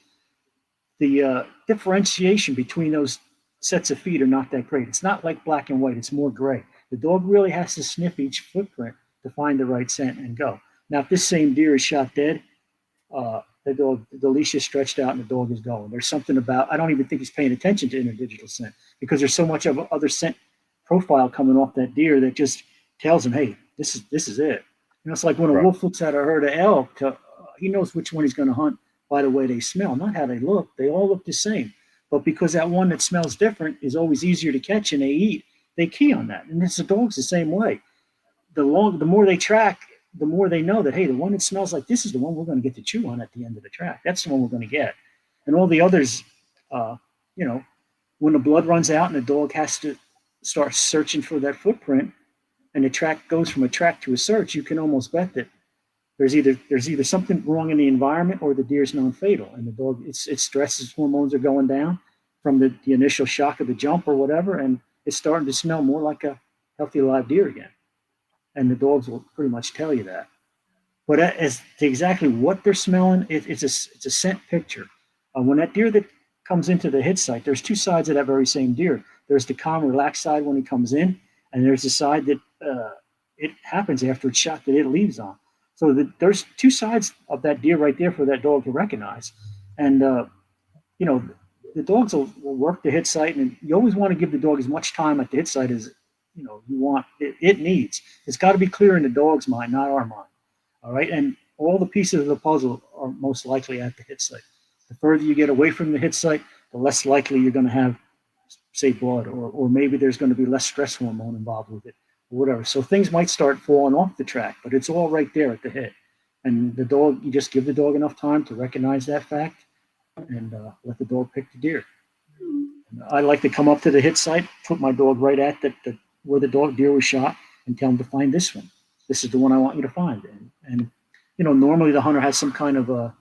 Speaker 3: the differentiation between those sets of feet are not that great. It's not like black and white. It's more gray. The dog really has to sniff each footprint to find the right scent and go. Now, if this same deer is shot dead, the leash is stretched out and the dog is going. There's something about, I don't even think he's paying attention to interdigital scent because there's so much of other scent profile coming off that deer that just tells him, hey, this is it. It's like when a wolf looks at a herd of elk, he knows which one he's going to hunt by the way they smell, not how they look. They all look the same. But because that one that smells different is always easier to catch and they eat, they key on that. And it's the dogs the same way. The more they track, the more they know that, hey, the one that smells like this is the one we're going to get to chew on at the end of the track. That's the one we're going to get. And all the others, when the blood runs out and the dog has to start searching for that footprint and the track goes from a track to a search, you can almost bet that there's either something wrong in the environment or the deer's non-fatal. And the dog, its stress hormones are going down from the initial shock of the jump or whatever, and it's starting to smell more like a healthy live deer again. And the dogs will pretty much tell you that. But as to exactly what they're smelling, it's a scent picture. When that deer that comes into the hit site, there's two sides of that very same deer. There's the calm, relaxed side when he comes in, and there's the side that it happens after it's shot that it leaves on. So there's two sides of that deer right there for that dog to recognize. And, the dogs will work the hit site, and you always want to give the dog as much time at the hit site as you want. It needs. It's got to be clear in the dog's mind, not our mind. All right. And all the pieces of the puzzle are most likely at the hit site. The further you get away from the hit site, the less likely you're going to have, say, blood, or maybe there's going to be less stress hormone involved with it, or whatever. So things might start falling off the track, but it's all right there at the hit. And the dog, you just give the dog enough time to recognize that fact and let the dog pick the deer. And I like to come up to the hit site, put my dog right at where the deer was shot, and tell him to find this one. This is the one I want you to find. And normally the hunter has some kind of a,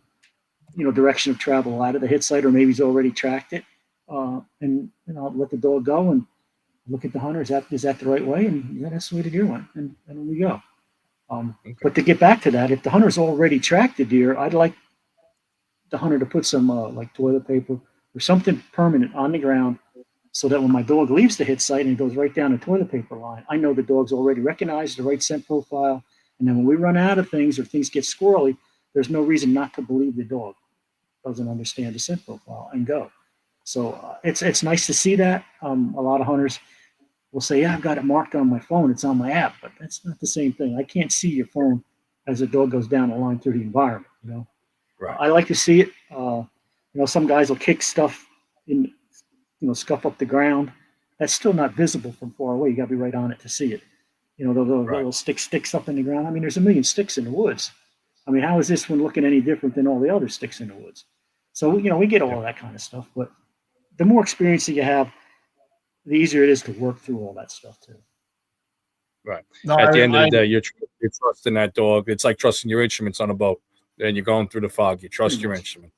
Speaker 3: direction of travel out of the hit site, or maybe he's already tracked it. And let the dog go and look at the hunter. Is that the right way? And yeah, that's the way the deer went. And we go. But to get back to that, if the hunter's already tracked the deer, I'd like the hunter to put some like toilet paper or something permanent on the ground, so that when my dog leaves the hit site and goes right down the toilet paper line, I know the dog's already recognized the right scent profile. And then when we run out of things or things get squirrely, there's no reason not to believe the dog doesn't understand the scent profile and go. So it's nice to see that. A lot of hunters will say, yeah, I've got it marked on my phone. It's on my app, but that's not the same thing. I can't see your phone as a dog goes down the line through the environment, Right. I like to see it. Some guys will kick stuff in, scuff up the ground. That's still not visible from far away. You got to be right on it to see it. They'll stick sticks up in the ground. I mean, there's a million sticks in the woods. I mean, how is this one looking any different than all the other sticks in the woods? So, we get all of that kind of stuff. But the more experience that you have, the easier it is to work through all that stuff too.
Speaker 2: Right. At the end of the day, you're trusting that dog. It's like trusting your instruments on a boat. And you're going through the fog. You trust your instrument.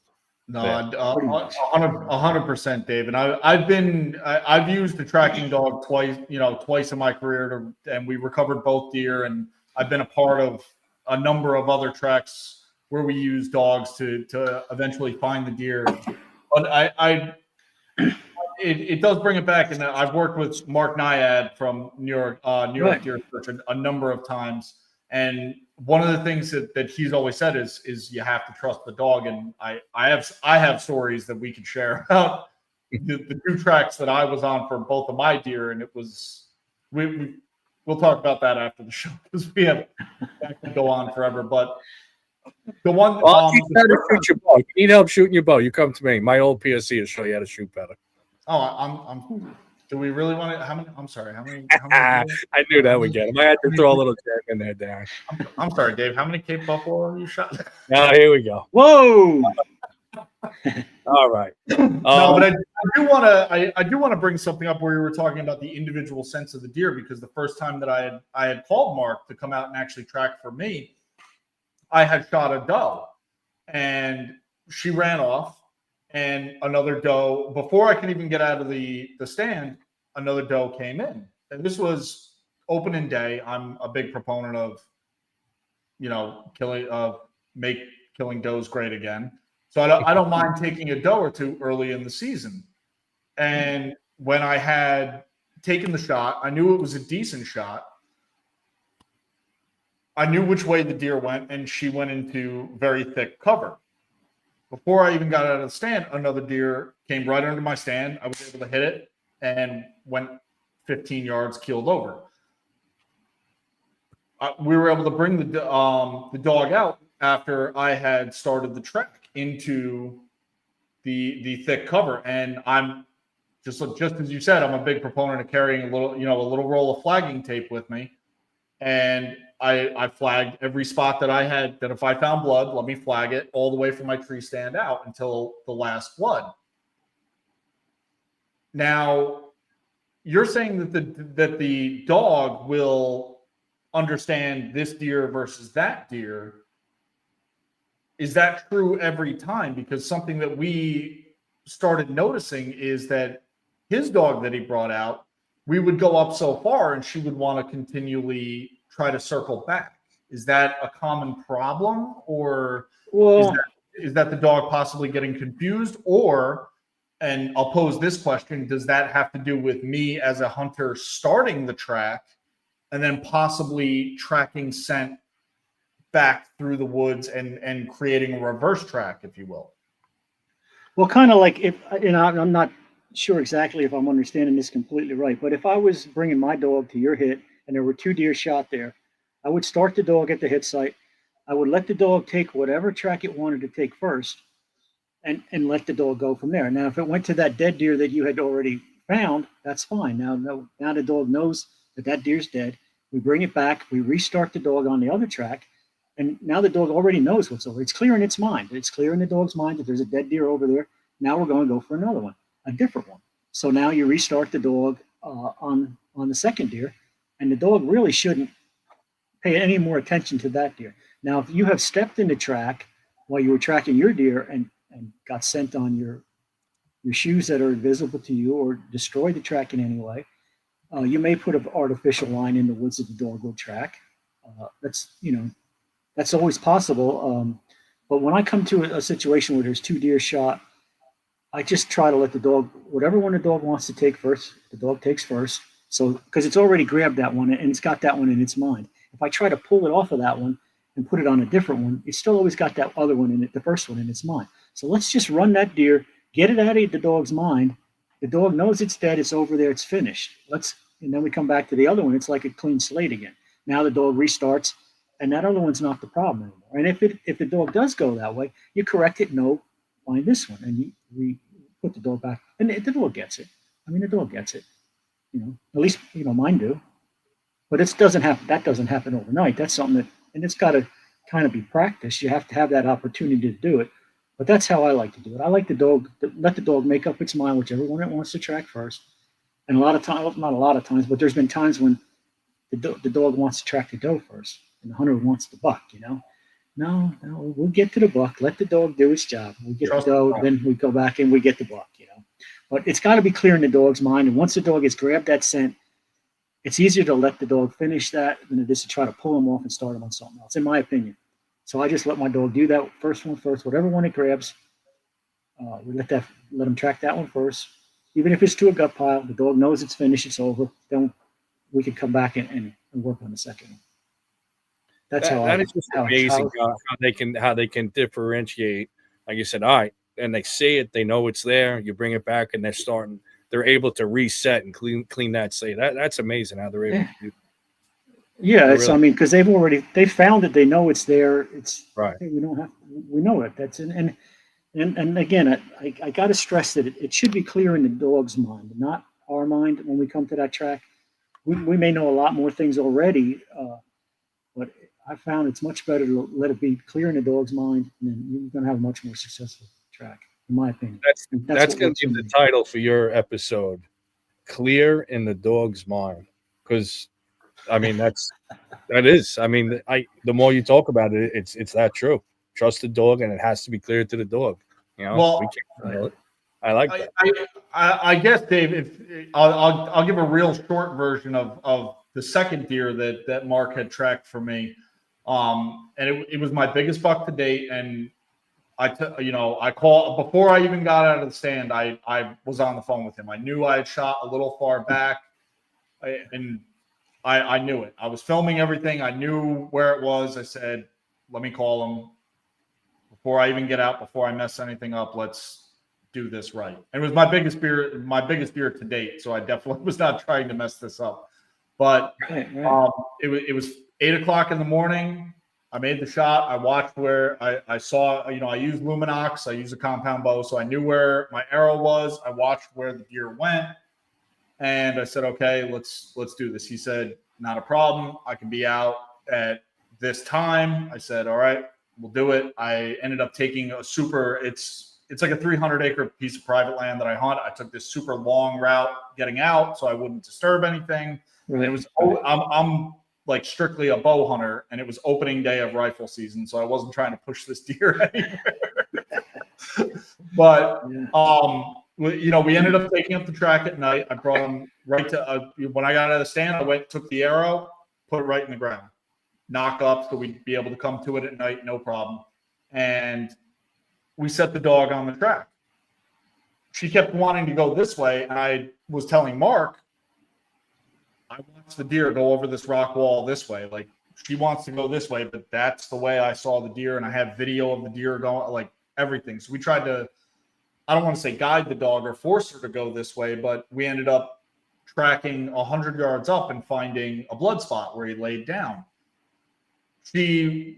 Speaker 1: No, 100%, Dave. And I've used the tracking dog twice in my career, and we recovered both deer. And I've been a part of a number of other tracks where we use dogs to eventually find the deer. But it does bring it back. And I've worked with Mark Nyad from New York Deer Search a number of times. And one of the things that he's always said is you have to trust the dog. And I have stories that we could share about the two tracks that I was on for both of my deer, and it was we'll talk about that after the show because we have to go on forever. But the one
Speaker 2: you need help shooting your bow, you come to me. My old PSC will show you how to shoot better.
Speaker 1: Oh, I'm. Do we really want to? How many? I'm sorry. How many?
Speaker 2: I knew that would get him. I had to throw a little jack in there, Darren.
Speaker 1: I'm sorry, Dave. How many Cape Buffalo have you shot?
Speaker 2: Now here we go.
Speaker 3: Whoa!
Speaker 2: All right.
Speaker 1: No, but I do want to bring something up where we were talking about the individual sense of the deer, because the first time that I had called Mark to come out and actually track for me, I had shot a doe, and she ran off. And another doe, before I could even get out of the stand, another doe came in. And this was opening day. I'm a big proponent of, killing does great again. So I don't mind taking a doe or two early in the season. And when I had taken the shot, I knew it was a decent shot. I knew which way the deer went, and she went into very thick cover. Before I even got out of the stand, another deer came right under my stand. I was able to hit it and went 15 yards, keeled over. We were able to bring the dog out after I had started the track into the thick cover, and I'm just as you said, I'm a big proponent of carrying a little roll of flagging tape with me, and I flagged every spot that I had. That if I found blood, let me flag it all the way from my tree stand out until the last blood. Now, you're saying that the dog will understand this deer versus that deer. Is that true every time? Because something that we started noticing is that his dog that he brought out, we would go up so far and she would want to continually try to circle back. Is that a common problem, or is that the dog possibly getting confused? Or, and I'll pose this question, does that have to do with me as a hunter starting the track and then possibly tracking scent back through the woods and creating a reverse track, if you will?
Speaker 3: Well, kind of like if, I'm not sure exactly if I'm understanding this completely right, but if I was bringing my dog to your hit and there were 2 deer shot there, I would start the dog at the hit site. I would let the dog take whatever track it wanted to take first and let the dog go from there. Now, if it went to that dead deer that you had already found, that's fine. Now the dog knows that deer's dead. We bring it back. We restart the dog on the other track. And now the dog already knows what's over. It's clear in its mind. It's clear in the dog's mind that there's a dead deer over there. Now we're going to go for another one, a different one. So now you restart the dog on the second deer, and the dog really shouldn't pay any more attention to that deer. Now, if you have stepped in the track while you were tracking your deer and got scent on your shoes that are invisible to you or destroy the track in any way, you may put an artificial line in the woods that the dog will track. That's always possible. But when I come to a situation where there's 2 deer shot, I just try to let the dog, whatever one the dog wants to take first, the dog takes first. So, because it's already grabbed that one and it's got that one in its mind. If I try to pull it off of that one and put it on a different one, it's still always got that other one in it, the first one in its mind. So let's just run that deer, get it out of the dog's mind. The dog knows it's dead, it's over there, it's finished. And then we come back to the other one. It's like a clean slate again. Now the dog restarts, and that other one's not the problem anymore. And if the dog does go that way, you correct it. No, find this one, and we put the dog back, and the dog gets it. I mean, the dog gets it. At least mine do. But it doesn't happen. That doesn't happen overnight. That's something and it's got to kind of be practiced. You have to have that opportunity to do it. But that's how I like to do it. I like let the dog make up its mind, whichever one it wants to track first. And a lot of times, not a lot of times, but there's been times when the dog wants to track the doe first, and the hunter wants the buck. No, we'll get to the buck. Let the dog do its job. We get the doe, then we go back and we get the buck. But it's got to be clear in the dog's mind. And once the dog has grabbed that scent, it's easier to let the dog finish that than it is to try to pull him off and start him on something else, in my opinion. So I just let my dog do that first one first. Whatever one it grabs, we let him track that one first. Even if it's to a gut pile, the dog knows it's finished, it's over. Then we can come back and work on the second one.
Speaker 2: That is just amazing how they can differentiate. Like you said, all right, and they see it, they know it's there. You bring it back, and they're able to reset and clean that slate. That's amazing how they're able to do.
Speaker 3: Yeah, because they found it, they know it's there. It's
Speaker 2: right.
Speaker 3: Hey, we know it. That's and again, I got to stress that it should be clear in the dog's mind, not our mind. When we come to that track, we may know a lot more things already, but I found it's much better to let it be clear in the dog's mind, and then you're going to have a much more successful track, in my opinion.
Speaker 2: That's going to be the title for your episode: "Clear in the Dog's Mind," because that is. I mean, the more you talk about it, it's that true. Trust the dog, and it has to be clear to the dog.
Speaker 1: Well,
Speaker 2: I like that.
Speaker 1: I guess, Dave, if I'll give a real short version of the second deer that Mark had tracked for me, and it was my biggest buck to date. And I called before I even got out of the stand. I was on the phone with him. I knew I had shot a little far back, and I knew it. I was filming everything. I knew where it was. I said, let me call him before I even get out, before I mess anything up. Let's do this right. And it was my biggest beer to date. So I definitely was not trying to mess this up. But
Speaker 3: Right.
Speaker 1: it was 8:00 in the morning. I made the shot. I watched where I saw, I used Luminox. I used a compound bow. So I knew where my arrow was. I watched where the deer went. And I said, okay, let's do this. He said, not a problem. I can be out at this time. I said, all right, we'll do it. I ended up taking it's like a 300-acre piece of private land that I hunt. I took this super long route getting out so I wouldn't disturb anything.
Speaker 3: Right.
Speaker 1: And it was, I'm like strictly a bow hunter, and it was opening day of rifle season. So I wasn't trying to push this deer anywhere. But, we ended up taking up the track at night. I brought him right to, when I got out of the stand, I went, took the arrow, put it right in the ground, knock up so we'd be able to come to it at night, no problem. And we set the dog on the track. She kept wanting to go this way. And I was telling Mark, I watched the deer go over this rock wall this way. Like, she wants to go this way, but that's the way I saw the deer. And I have video of the deer going, like everything. So we tried to, I don't want to say guide the dog or force her to go this way, but we ended up tracking 100 yards up and finding a blood spot where he laid down. I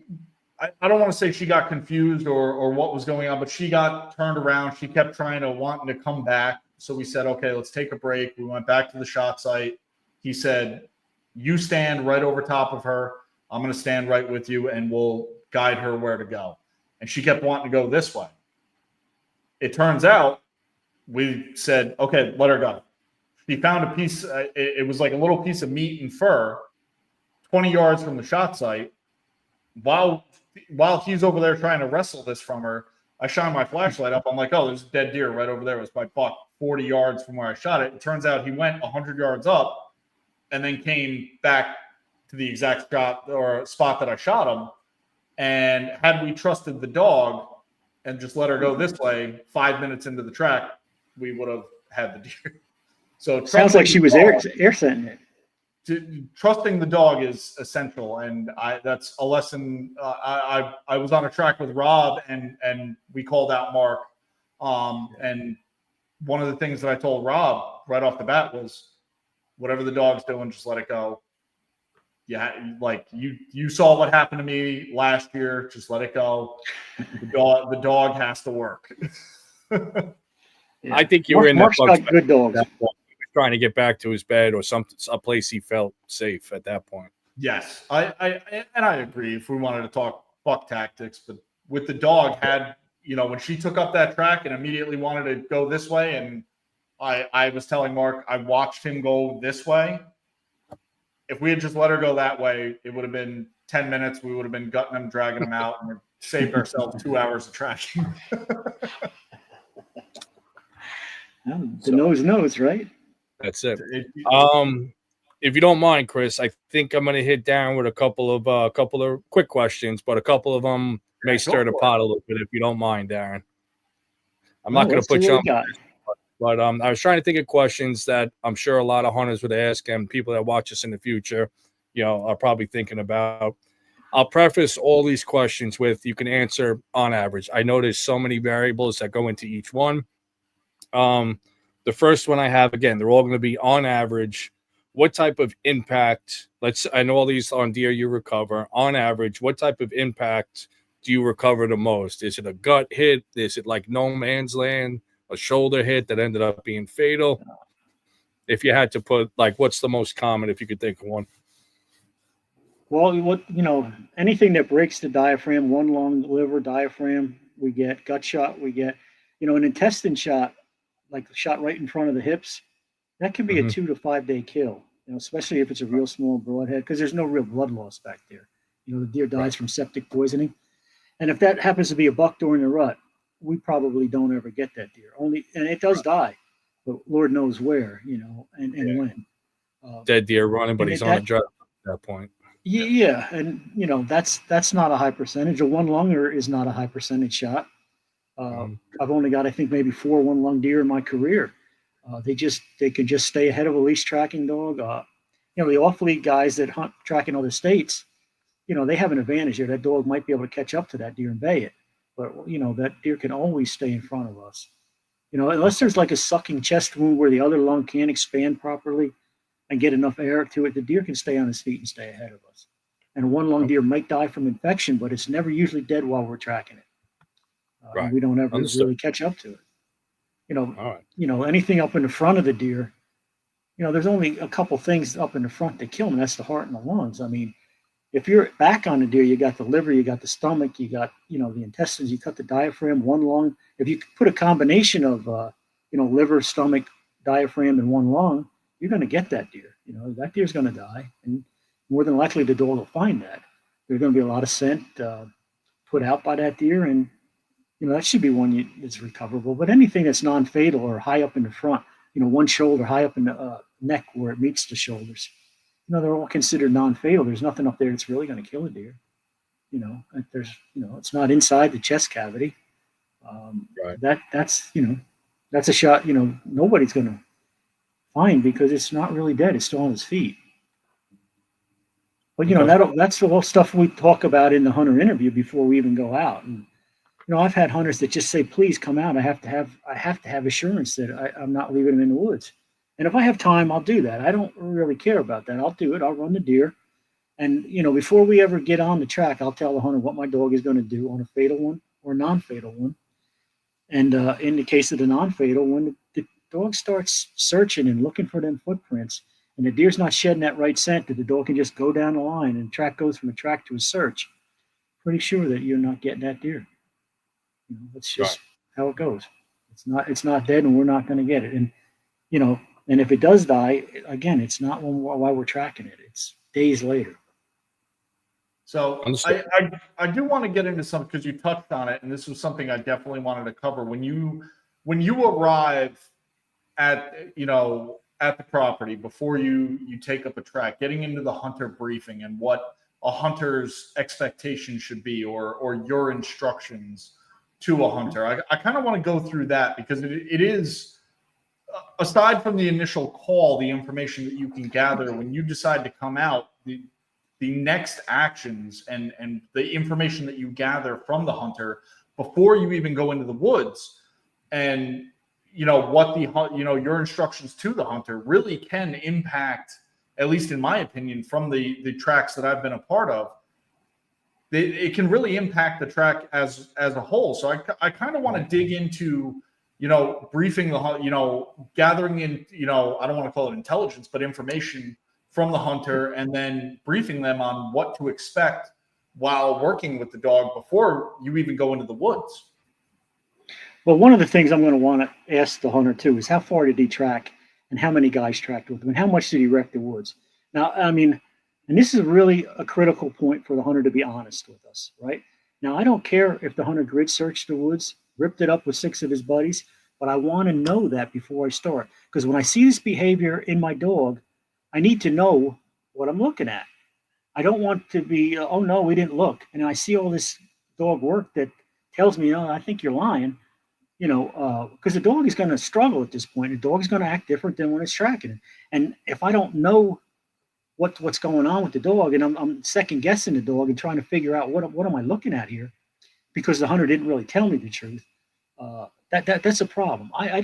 Speaker 1: don't want to say she got confused or what was going on, but she got turned around. She kept wanting to come back. So we said, okay, let's take a break. We went back to the shot site. He said, you stand right over top of her. I'm going to stand right with you and we'll guide her where to go. And she kept wanting to go this way. It turns out we said, okay, let her go. She found a piece. It was like a little piece of meat and fur 20 yards from the shot site. While he's over there trying to wrestle this from her, I shine my flashlight up. I'm like, oh, there's a dead deer right over there. It was my buck 40 yards from where I shot it. It turns out he went 100 yards up and then came back to the exact shot or spot that I shot him. And had we trusted the dog and just let her go this way, 5 minutes into the track, we would have had the deer. So
Speaker 3: sounds like she was air scenting it.
Speaker 1: Trusting the dog is essential, and that's a lesson. I was on a track with Rob, and we called out Mark. And one of the things that I told Rob right off the bat was, whatever the dog's doing, just let it go. Yeah, like you saw what happened to me last year. Just let it go. The dog has to work.
Speaker 3: Yeah.
Speaker 2: I think you were in
Speaker 3: Mark's
Speaker 2: that
Speaker 3: got good dogs.
Speaker 2: Trying to get back to his bed or a place he felt safe at that point.
Speaker 1: Yes, I agree. If we wanted to talk buck tactics, but with the dog when she took up that track and immediately wanted to go this way, and I was telling Mark, I watched him go this way. If we had just let her go that way, it would have been 10 minutes. We would have been gutting him, dragging him out, and saved ourselves 2 hours of tracking.
Speaker 3: The nose knows, right?
Speaker 2: That's it. If you don't mind, Chris, I think I'm going to hit down with a couple of quick questions, but a couple of them may stir the pot a little bit. If you don't mind, Darren, I'm not going to put you on. But I was trying to think of questions that I'm sure a lot of hunters would ask, and people that watch us in the future, are probably thinking about. I'll preface all these questions with, you can answer on average. I know there's so many variables that go into each one. The first one I have, again, they're all going to be on average. What type of impact, I know all these on deer you recover. On average, what type of impact do you recover the most? Is it a gut hit? Is it like no man's land? A shoulder hit that ended up being fatal? If you had to put, what's the most common, if you could think of one?
Speaker 3: Well, anything that breaks the diaphragm, one lung, liver, diaphragm, we get gut shot, we get, an intestine shot, like the shot right in front of the hips, that can be a 2 to 5 day kill, especially if it's a real small broadhead, because there's no real blood loss back there. The deer dies from septic poisoning. And if that happens to be a buck during the rut, we probably don't ever get that deer. And it does die, but Lord knows where, and when.
Speaker 2: Dead deer running, but he's on a drug at that point.
Speaker 3: Yeah, and that's not a high percentage. A one lunger is not a high percentage shot. I've only got, I think, maybe 4 one lung deer in my career. They can just stay ahead of a leash tracking dog. the off-lead guys that hunt track in other states, they have an advantage here. That dog might be able to catch up to that deer and bay it, but that deer can always stay in front of us. Unless there's like a sucking chest wound where the other lung can't expand properly and get enough air to it, the deer can stay on his feet and stay ahead of us. And a one lung deer might die from infection, but it's never usually dead while we're tracking it.
Speaker 2: Right.
Speaker 3: We don't ever
Speaker 2: Understood.
Speaker 3: really catch up to it.
Speaker 2: All right.
Speaker 3: Anything up in the front of the deer, there's only a couple things up in the front that kill them. That's the heart and the lungs. I mean, if you're back on the deer, you got the liver, you got the stomach, you got, the intestines, you cut the diaphragm, one lung. If you put a combination of, liver, stomach, diaphragm, and one lung, you're going to get that deer. That deer's going to die. And more than likely, the dog will find that. There's going to be a lot of scent put out by that deer. And, that should be one that's recoverable. But anything that's non-fatal or high up in the front, one shoulder, high up in the neck where it meets the shoulders, they're all considered non-fatal. There's nothing up there that's really going to kill a deer. It's not inside the chest cavity.
Speaker 2: Right.
Speaker 3: That's a shot, nobody's going to find because it's not really dead. It's still on its feet. But, that's the whole stuff we talk about in the hunter interview before we even go out. And, I've had hunters that just say, please come out. I have to have assurance that I'm not leaving them in the woods. And if I have time, I'll do that. I don't really care about that. I'll do it. I'll run the deer. And, before we ever get on the track, I'll tell the hunter what my dog is going to do on a fatal one or non-fatal one. And in the case of the non-fatal, when the dog starts searching and looking for them footprints, and the deer's not shedding that right scent, that the dog can just go down the line and track goes from a track to a search, pretty sure that you're not getting that deer. It's just how it goes. It's not dead, and we're not going to get it. And and if it does die, again, it's not while we're tracking it. It's days later.
Speaker 1: So I do want to get into something because you touched on it, and this was something I definitely wanted to cover. When you arrive at the property before you take up a track, getting into the hunter briefing and what a hunter's expectation should be, or your instructions to a hunter. I kind of want to go through that because it is, aside from the initial call, the information that you can gather when you decide to come out, the next actions and the information that you gather from the hunter before you even go into the woods, and what your instructions to the hunter really can impact, at least in my opinion, from the tracks that I've been a part of. It can really impact the track as a whole. So I kind of want to dig into, briefing the, gathering in, I don't want to call it intelligence, but information from the hunter, and then briefing them on what to expect while working with the dog before you even go into the woods.
Speaker 3: Well, one of the things I'm going to want to ask the hunter too is how far did he track and how many guys tracked with him and how much did he wreck the woods? Now, I mean, and this is really a critical point for the hunter to be honest with us, right? Now, I don't care if the hunter grid searched the woods, ripped it up with 6 of his buddies, but I want to know that before I start. Because when I see this behavior in my dog, I need to know what I'm looking at. I don't want to be, oh no, we didn't look. And I see all this dog work that tells me, I think you're lying, because the dog is going to struggle at this point. The dog is going to act different than when it's tracking. And if I don't know what's going on with the dog, and I'm second guessing the dog and trying to figure out what am I looking at here, because the hunter didn't really tell me the truth. That's a problem. I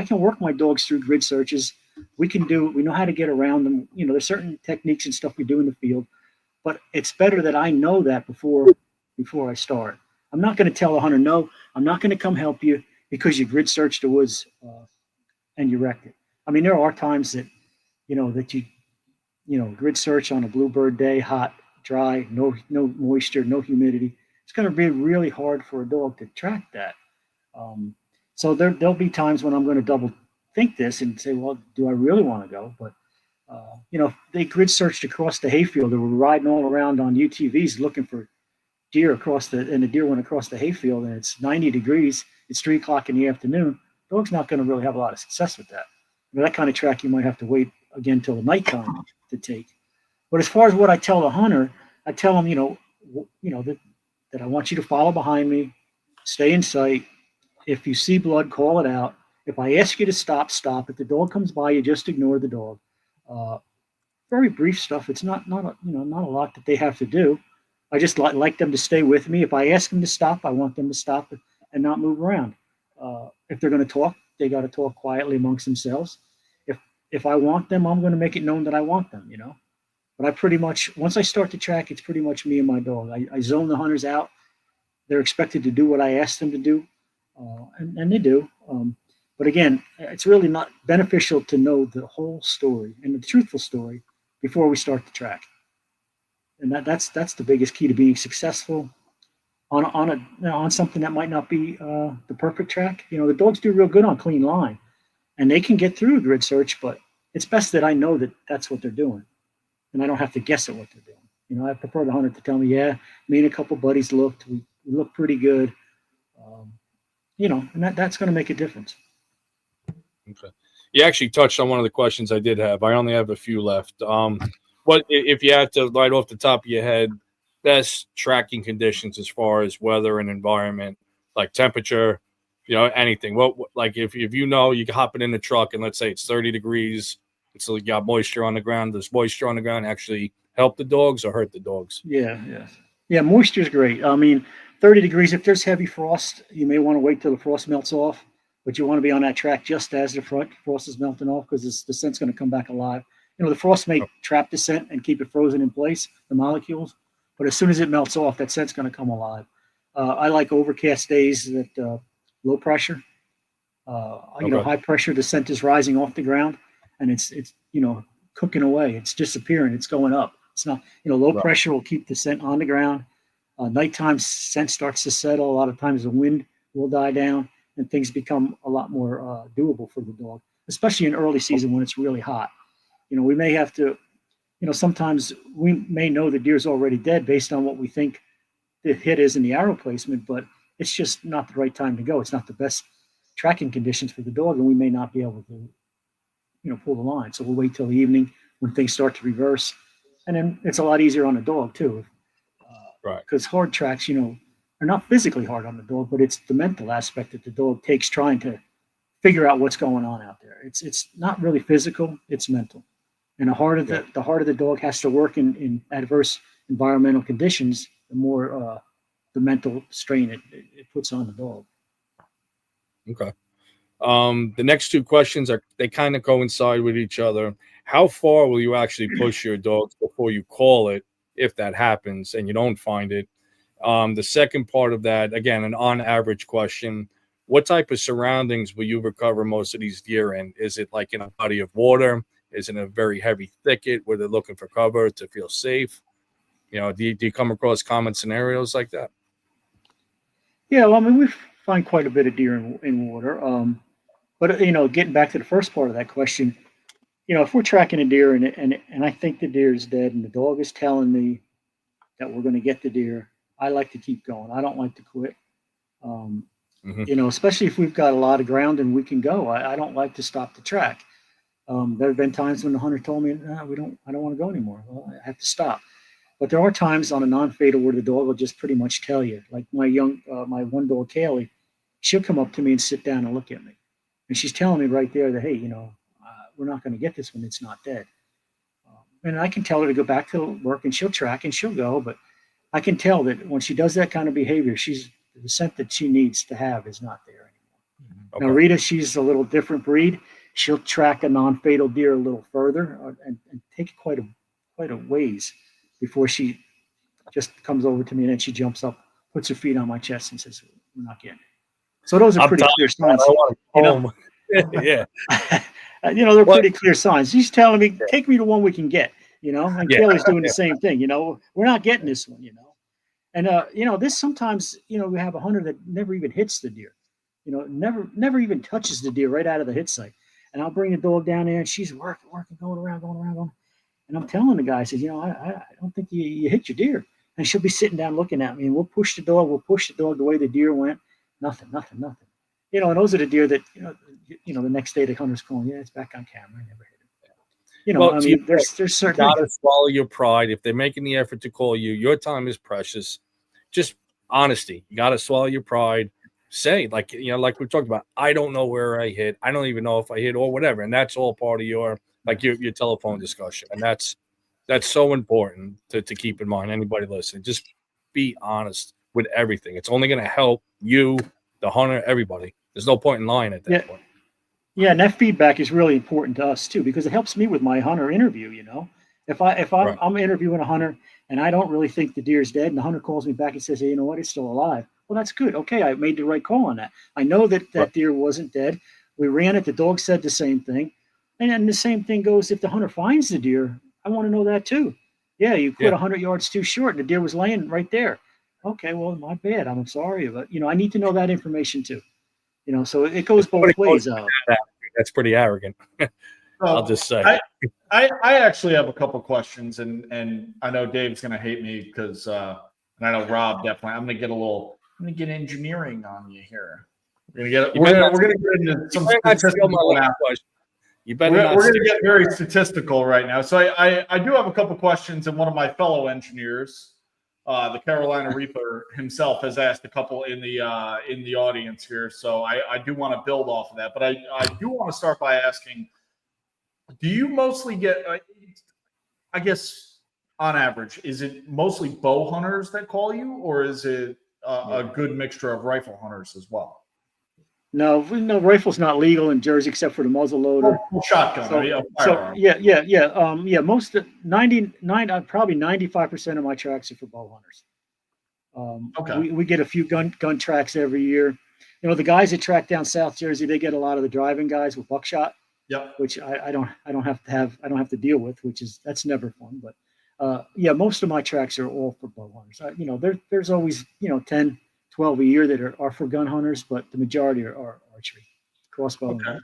Speaker 3: can work my dogs through grid searches. We know how to get around them. There's certain techniques and stuff we do in the field, but it's better that I know that before I start. I'm not going to tell the hunter, no, I'm not going to come help you because you grid searched the woods and you wrecked it. I mean, there are times that grid search on a bluebird day, hot, dry, no moisture, no humidity. It's going to be really hard for a dog to track that. So there'll be times when I'm going to double think this and say, well, do I really want to go? But, they grid searched across the hayfield. They were riding all around on UTVs looking for deer and the deer went across the hayfield, and it's 90 degrees. It's 3:00 in the afternoon. Dog's not going to really have a lot of success with that. That kind of track, you might have to wait again till the nighttime to take. But as far as what I tell the hunter, I tell him, that I want you to follow behind me, stay in sight. If you see blood, call it out. If I ask you to stop, stop. If the dog comes by, you just ignore the dog. very brief stuff. It's not a lot that they have to do. I just like them to stay with me. If I ask them to stop, I want them to stop and not move around. If they're going to talk, they got to talk quietly amongst themselves. If if I want them, I'm going to make it known that I want them. But I pretty much, once I start the track, it's pretty much me and my dog. I zone the hunters out. They're expected to do what I ask them to do, and they do. But again, it's really not beneficial to know the whole story and the truthful story before we start the track. And that's the biggest key to being successful on something that might not be the perfect track. The dogs do real good on clean line, and they can get through a grid search, but it's best that I know that that's what they're doing, and I don't have to guess at what they're doing. I prefer the hunter to tell me, yeah, me and a couple buddies looked, we looked pretty good, and that's going to make a difference.
Speaker 2: Okay. You actually touched on one of the questions I did have. I only have a few left. What if you had to, right off the top of your head, best tracking conditions as far as weather and environment, like temperature, anything? What like if you're hopping in the truck and let's say it's 30 degrees, it's like you got moisture on the ground. Does moisture on the ground actually help the dogs or hurt the dogs?
Speaker 3: Yeah. Moisture is great. 30 degrees. If there's heavy frost, you may want to wait till the frost melts off, but you want to be on that track just as the frost is melting off because the scent's going to come back alive. The frost may trap the scent and keep it frozen in place, the molecules, but as soon as it melts off, that scent's going to come alive. I like overcast days that low pressure. High pressure, the scent is rising off the ground and it's cooking away. It's disappearing. It's going up. It's not, low pressure will keep the scent on the ground. Nighttime scent starts to settle. A lot of times the wind will die down and things become a lot more doable for the dog, especially in early season when it's really hot. We may have to, sometimes we may know the deer's already dead based on what we think the hit is in the arrow placement, but it's just not the right time to go. It's not the best tracking conditions for the dog, and we may not be able to, pull the line. So we'll wait till the evening when things start to reverse. And then it's a lot easier on the dog too. Because hard tracks, are not physically hard on the dog, but it's the mental aspect that the dog takes trying to figure out what's going on out there. It's not really physical, it's mental. And the harder the dog has to work in adverse environmental conditions, the more the mental strain it puts on the dog.
Speaker 2: Okay. The next two questions they kind of coincide with each other. How far will you actually push your dogs before you call it, if that happens and you don't find it? The second part of that, again, an on average question. What type of surroundings will you recover most of these deer in? Is it like in a body of water? Is it in a very heavy thicket where they're looking for cover to feel safe? Do you come across common scenarios like that?
Speaker 3: Yeah, well, we find quite a bit of deer in water. But getting back to the first part of that question, if we're tracking a deer and I think the deer is dead and the dog is telling me that we're going to get the deer, I like to keep going. I don't like to quit. Especially if we've got a lot of ground and we can go. I don't like to stop the track. There have been times when the hunter told me, I don't want to go anymore. Well, I have to stop. But there are times on a non-fatal where the dog will just pretty much tell you. Like my one dog, Kaylee, she'll come up to me and sit down and look at me. And she's telling me right there that, hey, we're not going to get this when it's not dead. And I can tell her to go back to work and she'll track and she'll go. But I can tell that when she does that kind of behavior, the scent that she needs to have is not there anymore. Okay. Now, Rita, she's a little different breed. She'll track a non-fatal deer a little further and take quite a ways before she just comes over to me and then she jumps up, puts her feet on my chest and says, we're not getting it. So those are pretty clear signs.
Speaker 2: Yeah.
Speaker 3: They're pretty clear signs. She's telling me, take me to one we can get, and Kelly's doing the same thing, we're not getting this one, And, this sometimes, we have a hunter that never even hits the deer, never even touches the deer right out of the hit site. And I'll bring the dog down there and she's working, going around. And I'm telling the guy, I said, I don't think you hit your deer. And she'll be sitting down looking at me and we'll push the dog the way the deer went. Nothing. And those are the deer that, the next day the hunter's calling, it's back on camera. I never hit it. There's certain.
Speaker 2: You gotta swallow your pride. If they're making the effort to call you, your time is precious. Just honesty. You gotta swallow your pride. Say, like we talked about, I don't know where I hit. I don't even know if I hit or whatever. And that's all part of your like your telephone discussion, and that's so important to keep in mind. Anybody listening, just be honest with everything. It's only going to help you, the hunter, everybody. There's no point in lying at that point.
Speaker 3: Yeah, and that feedback is really important to us too because it helps me with my hunter interview. If I'm interviewing a hunter and I don't really think the deer's dead, and the hunter calls me back and says, "Hey, you know what? It's still alive." Well, that's good. Okay, I made the right call on that. I know that deer wasn't dead. We ran it. The dog said the same thing, and then the same thing goes if the hunter finds the deer. I want to know that too. Yeah, you put 100 yards too short, and the deer was laying right there. Okay, well, my bad. I'm sorry, but I need to know that information too. So it goes both ways.
Speaker 2: That's pretty arrogant. I'll just say.
Speaker 1: I actually have a couple questions, and I know Dave's going to hate me because, and I know Rob definitely. I'm going to get engineering on you here. We're going to get into some statistical analysis.
Speaker 2: You better
Speaker 1: We're going to get very statistical right now. So I do have a couple questions, and one of my fellow engineers, the Carolina Reaper himself, has asked a couple in the audience here. So I do want to build off of that, but I do want to start by asking, do you mostly get, I guess on average, is it mostly bow hunters that call you, or is it a good mixture of rifle hunters as well?
Speaker 3: No, rifle's not legal in Jersey except for the muzzle loader.
Speaker 1: Shotgun.
Speaker 3: Most 99, probably 95% of my tracks are for bow hunters. We get a few gun tracks every year. The guys that track down South Jersey, they get a lot of the driving guys with buckshot.
Speaker 1: Yep.
Speaker 3: Which I don't have to deal with, that's never fun. But most of my tracks are all for bow hunters. There's always 10, 12 a year that are for gun hunters, but the majority are archery, crossbow.
Speaker 1: Okay.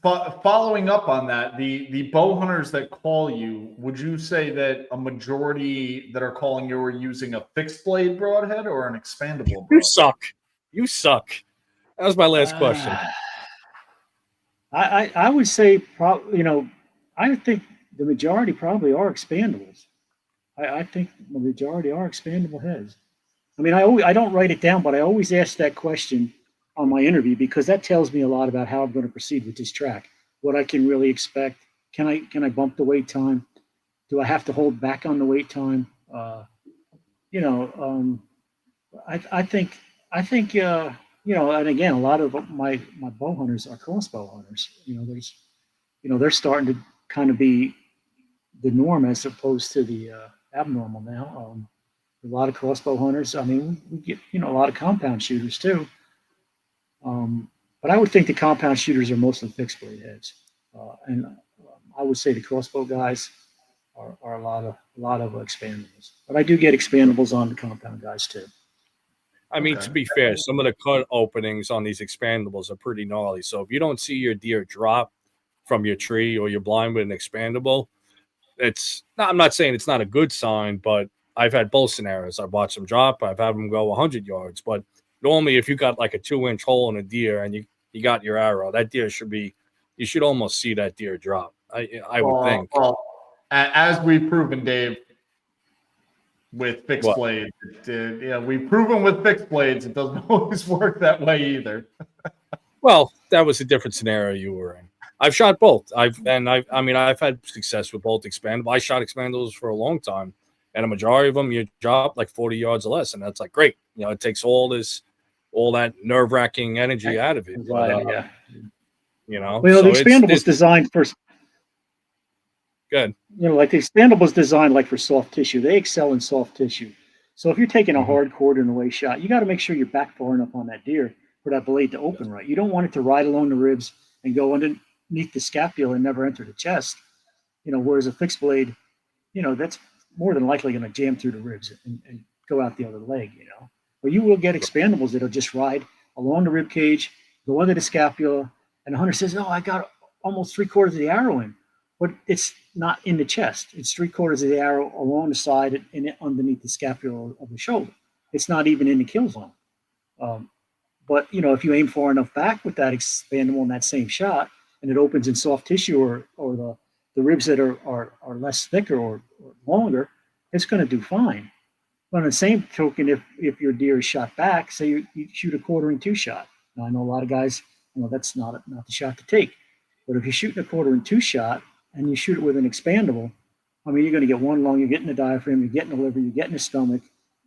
Speaker 1: Following up on that, the bow hunters that call you, would you say that a majority that are calling you are using a fixed blade broadhead or an expandable broadhead?
Speaker 2: You suck. That was my last question.
Speaker 3: I would say I think the majority probably are expandables. I think the majority are expandable heads. I mean, I don't write it down, but I always ask that question on my interview because that tells me a lot about how I'm going to proceed with this track, what I can really expect. Can I bump the wait time? Do I have to hold back on the wait time? I think and again, a lot of my bow hunters are crossbow hunters. They're starting to kind of be the norm as opposed to the abnormal now. A lot of crossbow hunters. I mean, we get a lot of compound shooters too. But I would think the compound shooters are mostly fixed blade heads, and I would say the crossbow guys are a lot of expandables. But I do get expandables on the compound guys too.
Speaker 2: I mean, to be fair, some of the cut openings on these expandables are pretty gnarly. So if you don't see your deer drop from your tree or your blind with an expandable, I'm not saying it's not a good sign, but I've had both scenarios. I've watched them drop. I've had them go 100 yards. But normally, if you got like a 2-inch hole in a deer and you got your arrow, that deer you should almost see that deer drop. I would think.
Speaker 1: Well, as we've proven, Dave, with fixed blades, we've proven with fixed blades, it doesn't always work that way either.
Speaker 2: Well, that was a different scenario you were in. I've shot both. I've had success with both expandables. I shot expandables for a long time. And a majority of them, you drop like 40 yards or less, and that's like great. It takes all that nerve-wracking energy out of it. But,
Speaker 3: Well, the expandable's designed for.
Speaker 2: Good.
Speaker 3: Like the expandable's designed like for soft tissue. They excel in soft tissue. So if you're taking a hard quarter and away shot, you got to make sure you're back far enough on that deer for that blade to open right. You don't want it to ride along the ribs and go underneath the scapula and never enter the chest. Whereas a fixed blade, that's more than likely going to jam through the ribs and go out the other leg, But you will get expandables that'll just ride along the rib cage, go under the scapula, and the hunter says, "Oh, I got almost 3/4 of the arrow in," but it's not in the chest. It's 3/4 of the arrow along the side and underneath the scapula of the shoulder. It's not even in the kill zone. But if you aim far enough back with that expandable in that same shot, and it opens in soft tissue or the ribs that are less thicker or longer, it's going to do fine. But on the same token, if your deer is shot back, say you shoot a 1/4-2 shot. Now I know a lot of guys, that's not the shot to take. But if you're shooting a 1/4 and 2 shot and you shoot it with an expandable, I mean, you're going to get one lung, you're getting the diaphragm, you're getting the liver, you're getting the stomach,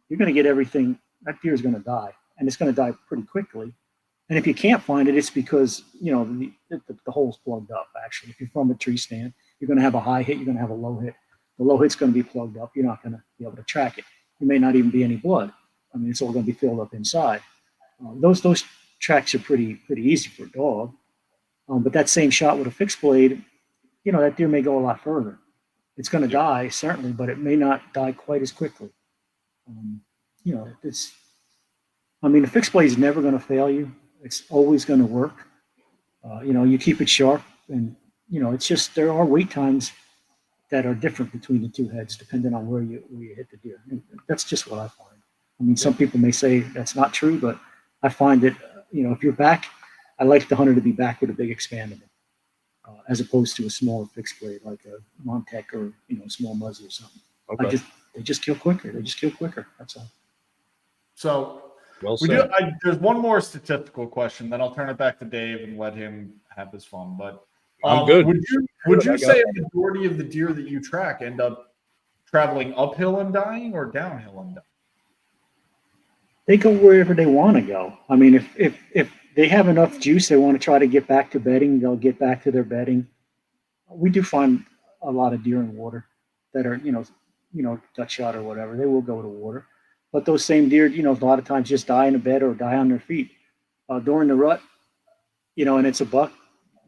Speaker 3: you're going to get everything. That deer is going to die, and it's going to die pretty quickly. And if you can't find it, it's because, you know, the hole's plugged up, actually. If you're from a tree stand, you're going to have a high hit, you're going to have a low hit. The low hit's going to be plugged up. You're not going to be able to track it. There may not even be any blood. I mean, it's all going to be filled up inside. Those tracks are pretty easy for a dog. But that same shot with a fixed blade, you know, that deer may go a lot further. It's going to die, certainly, but it may not die quite as quickly. You know, the fixed blade is never going to fail you. It's always going to work. You know, you keep it sharp, and, you know, it's just there are wait times that are different between the two heads depending on where you hit the deer. And that's just what I find. I mean, some people may say that's not true, but I find that, you know, if you're back, I like the hunter to be back with a big expandable, as opposed to a smaller fixed blade like a Montec or, you know, a small Muzzy or something.
Speaker 2: Okay.
Speaker 3: They just kill quicker. That's all.
Speaker 1: So
Speaker 2: Well said.
Speaker 1: there's one more statistical question, then I'll turn it back to Dave and let him have his fun. But
Speaker 2: I'm good.
Speaker 1: Would you say a majority of the deer that you track end up traveling uphill and dying or downhill and dying?
Speaker 3: They go wherever they want to go. I mean, if they have enough juice, they want to try to get back to bedding, they'll get back to their bedding. We do find a lot of deer in water that are, you know, Dutch shot or whatever. They will go to water. But those same deer, you know, a lot of times just die in a bed or die on their feet. During the rut, you know, and it's a buck,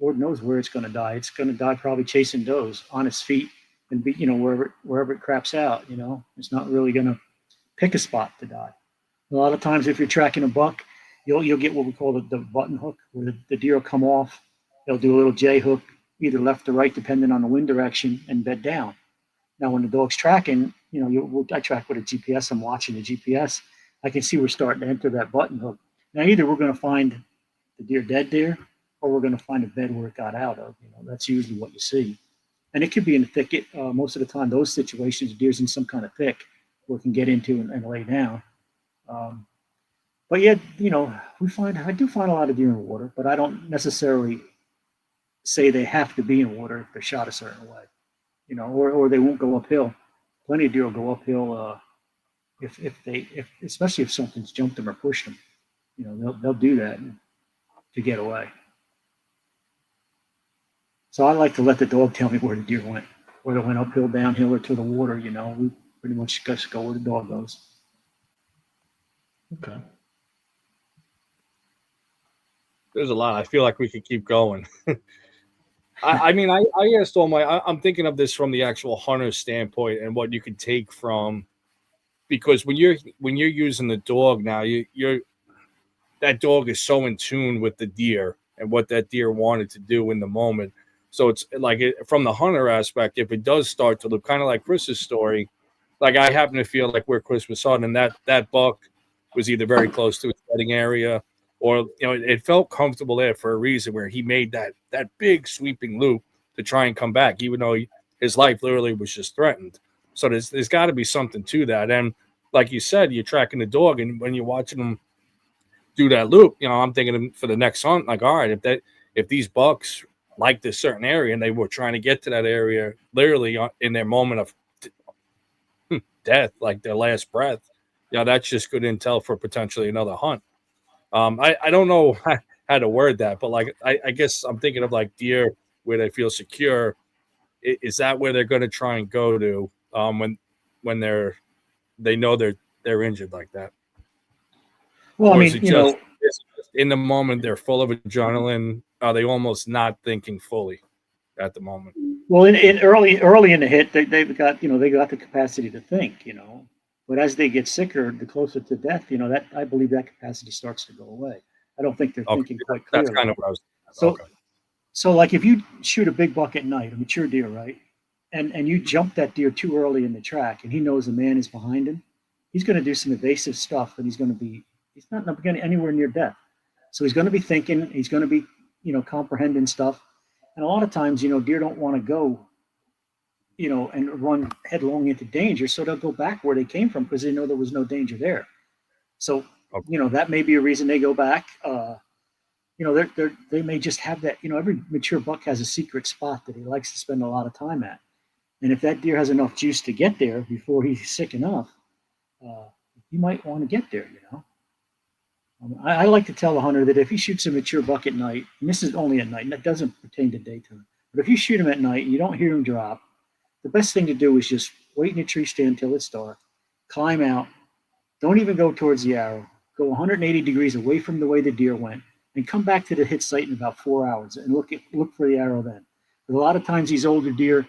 Speaker 3: Lord knows where it's going to die. It's going to die probably chasing does on its feet and be, you know, wherever it craps out, you know. It's not really going to pick a spot to die. A lot of times if you're tracking a buck, you'll get what we call the button hook, where the deer will come off. They'll do a little J hook, either left or right, depending on the wind direction, and bed down. Now, when the dog's tracking, you know, I track with a GPS. I'm watching the GPS. I can see we're starting to enter that button hook. Now, either we're going to find the deer dead there, or we're going to find a bed where it got out of. You know, that's usually what you see. And it could be in a thicket. Most of the time, those situations, deer's in some kind of thick where it can get into and lay down. But yeah, you know, I do find a lot of deer in water, but I don't necessarily say they have to be in water if they're shot a certain way, you know, or they won't go uphill. Plenty of deer will go uphill especially if something's jumped them or pushed them. You know, they'll do that to get away. So I like to let the dog tell me where the deer went, whether it went uphill, downhill, or to the water. You know, we pretty much just go where the dog goes.
Speaker 1: Okay.
Speaker 2: There's a lot. I feel like we could keep going. I mean, I asked I'm thinking of this from the actual hunter standpoint and what you could take from, because when you're using the dog now, that dog is so in tune with the deer and what that deer wanted to do in the moment. So it's like from the hunter aspect, if it does start to look kind of like Chris's story, like I happen to feel like where Chris was on, and that buck was either very close to its bedding area, or, you know, it felt comfortable there for a reason, where he made that big sweeping loop to try and come back, even though his life literally was just threatened. So there's got to be something to that. And like you said, you're tracking the dog, and when you're watching him do that loop, you know, I'm thinking for the next hunt, like, all right, if these bucks like this certain area and they were trying to get to that area literally in their moment of death, like their last breath, you know, that's just good intel for potentially another hunt. I don't know how to word that, but like I guess I'm thinking of like deer where they feel secure. Is that where they're going to try and go to when they know they're injured like that?
Speaker 3: Well,
Speaker 2: Or
Speaker 3: I mean,
Speaker 2: is it just in the moment they're full of adrenaline? Are they almost not thinking fully at the moment?
Speaker 3: well, in early in the hit, they've got, you know, they got the capacity to think, you know. But as they get sicker, the closer to death, you know, that I believe that capacity starts to go away. I don't think they're thinking quite clearly.
Speaker 2: That's kind of what I was
Speaker 3: thinking.
Speaker 2: okay.
Speaker 3: So like if you shoot a big buck at night, a mature deer, right, and you jump that deer too early in the track, and he knows a man is behind him, he's going to do some evasive stuff, and he's not going to anywhere near death. So he's going to be thinking, he's going to be, you know, comprehending stuff, and a lot of times, you know, deer don't want to go, you know, and run headlong into danger. So they'll go back where they came from because they know there was no danger there. So, you know, that may be a reason they go back. You they may just have that. Every mature buck has a secret spot that he likes to spend a lot of time at. And if that deer has enough juice to get there before he's sick enough, you might want to get there. I like to tell a hunter that if he shoots a mature buck at night, and this is only at night, and that doesn't pertain to daytime, but if you shoot him at night and you don't hear him drop, the best thing to do is just wait in a tree stand till it's dark, climb out, don't even go towards the arrow, go 180 degrees away from the way the deer went, and come back to the hit site in about 4 hours and look for the arrow then. But a lot of times these older deer,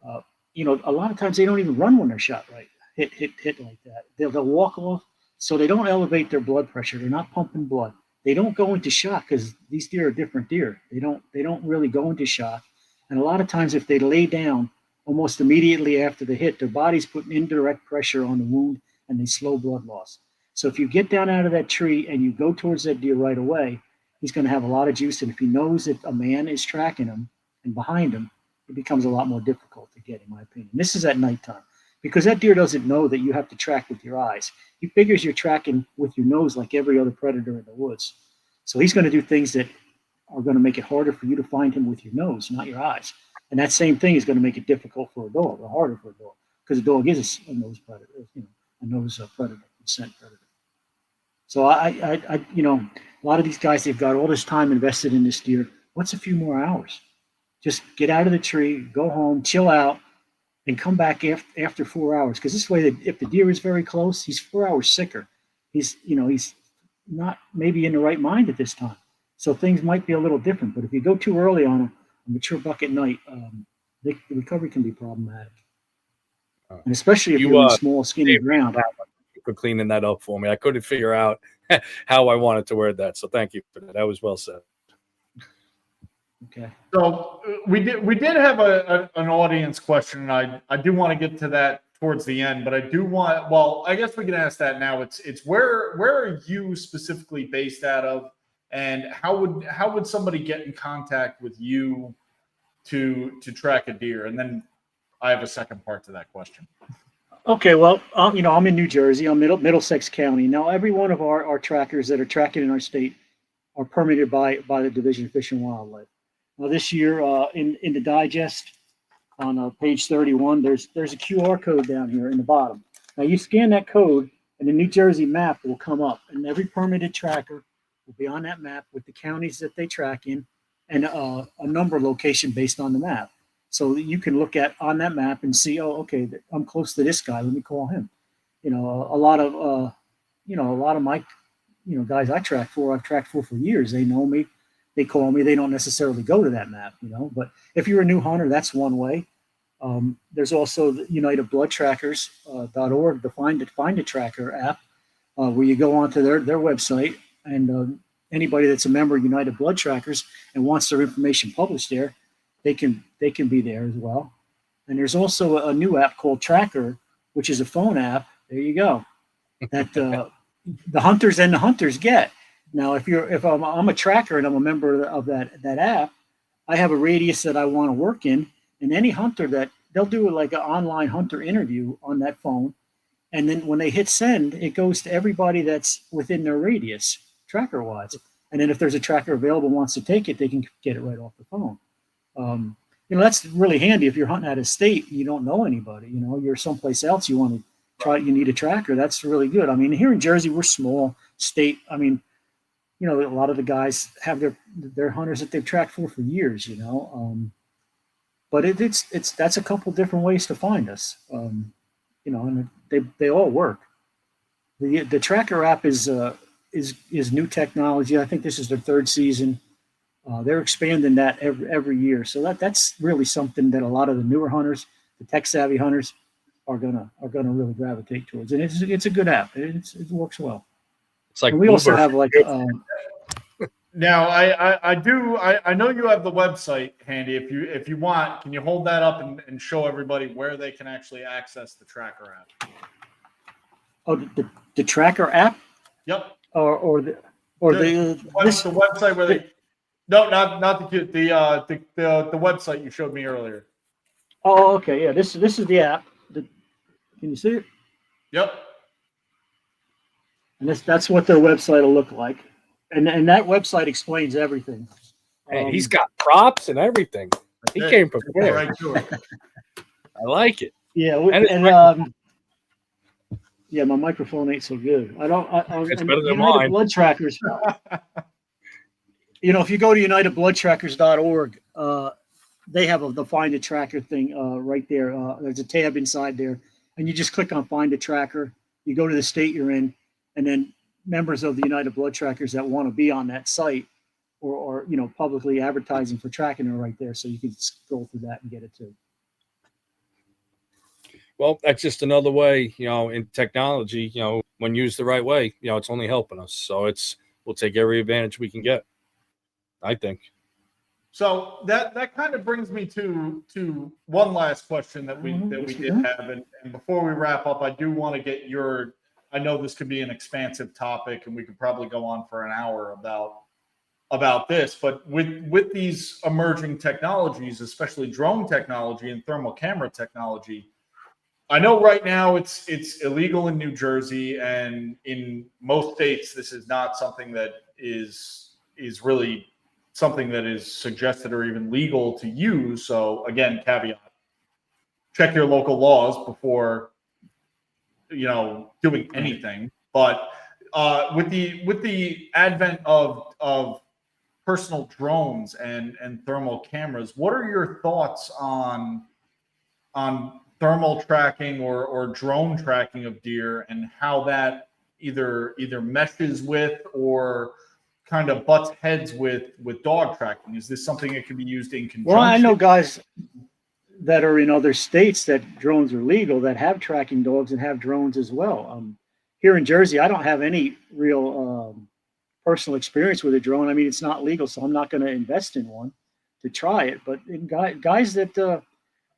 Speaker 3: a lot of times they don't even run when they're shot right, hit like that. They'll walk off, so they don't elevate their blood pressure. They're not pumping blood. They don't go into shock because these deer are different deer. They don't really go into shock. And a lot of times if they lay down almost immediately after the hit, their body's putting indirect pressure on the wound and they slow blood loss. So if you get down out of that tree and you go towards that deer right away, he's going to have a lot of juice. And if he knows that a man is tracking him and behind him, it becomes a lot more difficult to get, in my opinion. This is at nighttime because that deer doesn't know that you have to track with your eyes. He figures you're tracking with your nose like every other predator in the woods. So he's going to do things that are going to make it harder for you to find him with your nose, not your eyes. And that same thing is going to make it difficult for a dog, or harder for a dog, because a dog is a nose predator, a nose predator, scent predator. So a lot of these guys, they've got all this time invested in this deer. What's a few more hours? Just get out of the tree, go home, chill out, and come back after 4 hours. Because this way, if the deer is very close, he's 4 hours sicker. He's not maybe in the right mind at this time. So things might be a little different. But if you go too early on a mature buck at night, the recovery can be problematic. And especially if you're in small, skinny ground.
Speaker 2: For cleaning that up for me. I couldn't figure out how I wanted to word that. So thank you for that. That was well said.
Speaker 3: Okay.
Speaker 1: So we did have an audience question, and I do want to get to that towards the end, but I do want, well, I guess we can ask that now. It's where are you specifically based out of, and how would somebody get in contact with you to track a deer? And then I have a second part to that question.
Speaker 3: Okay, well, I'm in New Jersey. I'm Middlesex County. Now, every one of our trackers that are tracking in our state are permitted by the Division of Fish and Wildlife. Now, this year, in the digest on page 31, there's a QR code down here in the bottom. Now, you scan that code, and the New Jersey map will come up, and every permitted tracker will be on that map with the counties that they track in and a number location based on the map. So you can look at on that map and see, oh, okay, I'm close to this guy. Let me call him. A lot of my, guys I've tracked for years. They know me. They call me. They don't necessarily go to that map, But if you're a new hunter, that's one way. There's also the UnitedBloodTrackers.org, the Find a Tracker app, where you go onto their website, and anybody that's a member of United Blood Trackers and wants their information published there, they can be there as well. And there's also a new app called Tracker, which is a phone app. There you go. That the hunters and the hunters get. Now, if I'm a tracker and I'm a member of that app, I have a radius that I want to work in, and any hunter that they'll do like an online hunter interview on that phone, and then when they hit send, it goes to everybody that's within their radius, tracker wise. And then if there's a tracker available wants to take it, they can get it right off the phone. That's really handy if you're hunting out of state and you don't know anybody. You're someplace else, you want to try, you need a tracker. That's really good. I mean, here in Jersey, we're small state. I mean, a lot of the guys have their hunters that they've tracked for years. But that's a couple different ways to find us. And they all work. The tracker app is new technology. I think this is their third season. They're expanding that every year, so that's really something that a lot of the newer hunters, the tech savvy hunters, are gonna really gravitate towards. And it's a good app. It works well.
Speaker 2: It's like
Speaker 3: we also have like.
Speaker 1: Now I know you have the website handy. If you want, can you hold that up and show everybody where they can actually access the tracker app?
Speaker 3: Oh, the tracker app.
Speaker 1: Yep.
Speaker 3: Or the
Speaker 1: website where they. No, not the website you showed me earlier.
Speaker 3: Oh, okay, yeah. This is the app. Can you see it?
Speaker 1: Yep.
Speaker 3: And that's what their website will look like. And that website explains everything.
Speaker 2: Hey, he's got props and everything. He came prepared.
Speaker 1: Right to it.
Speaker 2: I like it.
Speaker 3: Yeah,
Speaker 2: And
Speaker 3: yeah, my microphone ain't so good.
Speaker 2: It's better than
Speaker 3: United
Speaker 2: mine.
Speaker 3: Blood Trackers. If you go to unitedbloodtrackers.org, they have the Find a Tracker thing right there. There's a tab inside there, and you just click on Find a Tracker. You go to the state you're in, and then members of the United Blood Trackers that want to be on that site or publicly advertising for tracking are right there, so you can scroll through that and get it too.
Speaker 2: Well, that's just another way, in technology, when used the right way, it's only helping us. So we'll take every advantage we can get, I think.
Speaker 1: So that kind of brings me to one last question that we did have, and before we wrap up, I do want to get your. I know this could be an expansive topic, and we could probably go on for an hour about this. But with these emerging technologies, especially drone technology and thermal camera technology, I know right now it's illegal in New Jersey, and in most states this is not something that is really something that is suggested or even legal to use. So again, caveat: check your local laws before doing anything. But with the advent of personal drones and thermal cameras, what are your thoughts on thermal tracking or drone tracking of deer, and how that either meshes with or kind of butts heads with dog tracking? Is this something that can be used in conjunction?
Speaker 3: Well, I know guys that are in other states that drones are legal that have tracking dogs and have drones as well. Here in Jersey, I don't have any real personal experience with a drone. I mean, it's not legal, so I'm not going to invest in one to try it. But in guys that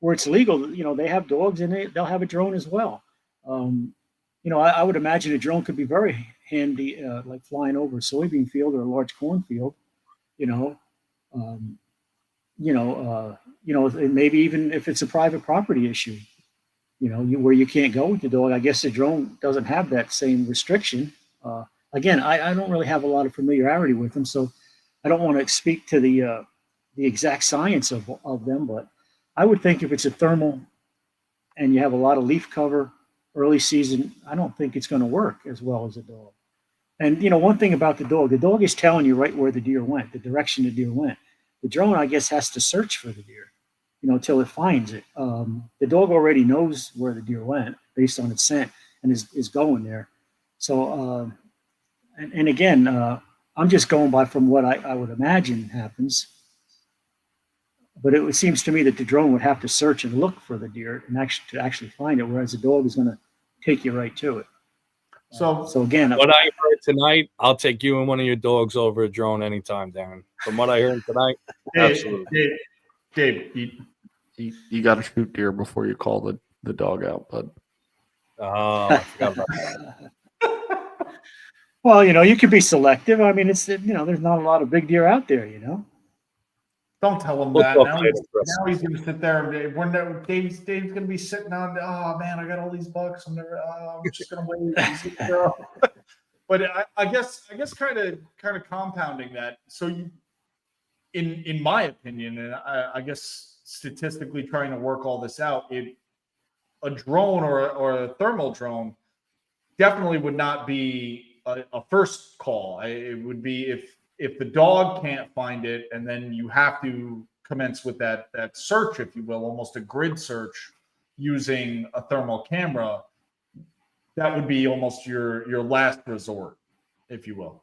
Speaker 3: where it's legal, they have dogs and they'll have a drone as well. I would imagine a drone could be very handy, like flying over a soybean field or a large cornfield. Maybe even if it's a private property issue, where you can't go with the dog. I guess the drone doesn't have that same restriction. Again, I don't really have a lot of familiarity with them, so I don't want to speak to the exact science of them. But I would think if it's a thermal and you have a lot of leaf cover early season, I don't think it's going to work as well as a dog. And one thing about the dog is telling you right where the deer went, the direction the deer went. The drone, I guess, has to search for the deer, till it finds it. The dog already knows where the deer went based on its scent and is going there. So, and again, I'm just going by from what I would imagine happens. But it seems to me that the drone would have to search and look for the deer and actually find it, whereas the dog is going to take you right to it. So again,
Speaker 2: what I heard tonight, I'll take you and one of your dogs over a drone anytime, Darren. From what I heard tonight, absolutely.
Speaker 1: Gabe,
Speaker 4: you got to shoot deer before you call the dog out, bud.
Speaker 2: Oh, I forgot about that.
Speaker 3: Well, you could be selective. I mean, there's not a lot of big deer out there,
Speaker 1: Don't tell him that. Now he's going to sit there. Dave's going to be sitting on. Oh man, I got all these bucks. I'm just going to wait. But I guess kind of compounding that. So in my opinion, and I guess statistically trying to work all this out, a drone or a thermal drone definitely would not be a first call. It would be if the dog can't find it, and then you have to commence with that search, if you will, almost a grid search using a thermal camera. That would be almost your last resort, if you will.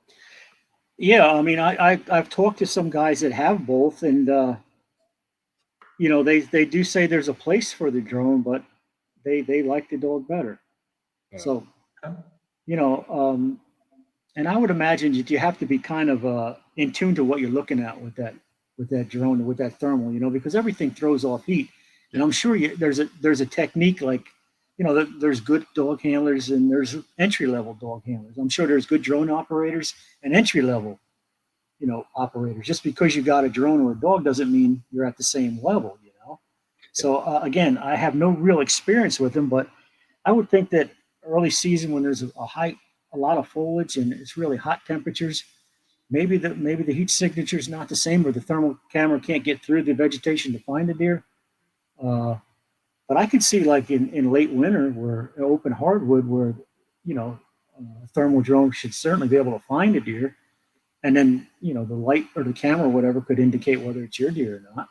Speaker 3: Yeah, I mean, I've talked to some guys that have both, and they do say there's a place for the drone, but they like the dog better. Yeah. So, and I would imagine that you have to be kind of in tune to what you're looking at with that drone, with that thermal, because everything throws off heat. And I'm sure there's a technique, like, there's good dog handlers and there's entry level dog handlers. I'm sure there's good drone operators and entry level, operators. Just because you got a drone or a dog doesn't mean you're at the same level, So again, I have no real experience with them, but I would think that early season, when there's a lot of foliage and it's really hot temperatures, maybe the heat signature is not the same, or the thermal camera can't get through the vegetation to find the deer. But I could see like in late winter, where open hardwood, where a thermal drone should certainly be able to find a deer, and then the light or the camera or whatever could indicate whether it's your deer or not.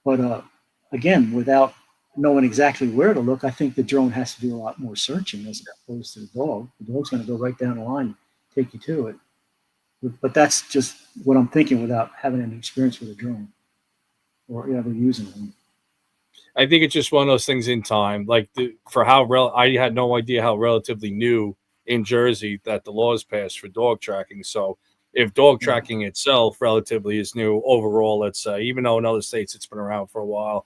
Speaker 3: But again, without knowing exactly where to look, I think the drone has to do a lot more searching as opposed to the dog. The dog's going to go right down the line and take you to it. But that's just what I'm thinking without having any experience with a drone or ever using one.
Speaker 2: I think it's just one of those things in time. Like I had no idea how relatively new in Jersey that the laws passed for dog tracking. So if dog tracking itself relatively is new overall, let's say, even though in other states it's been around for a while.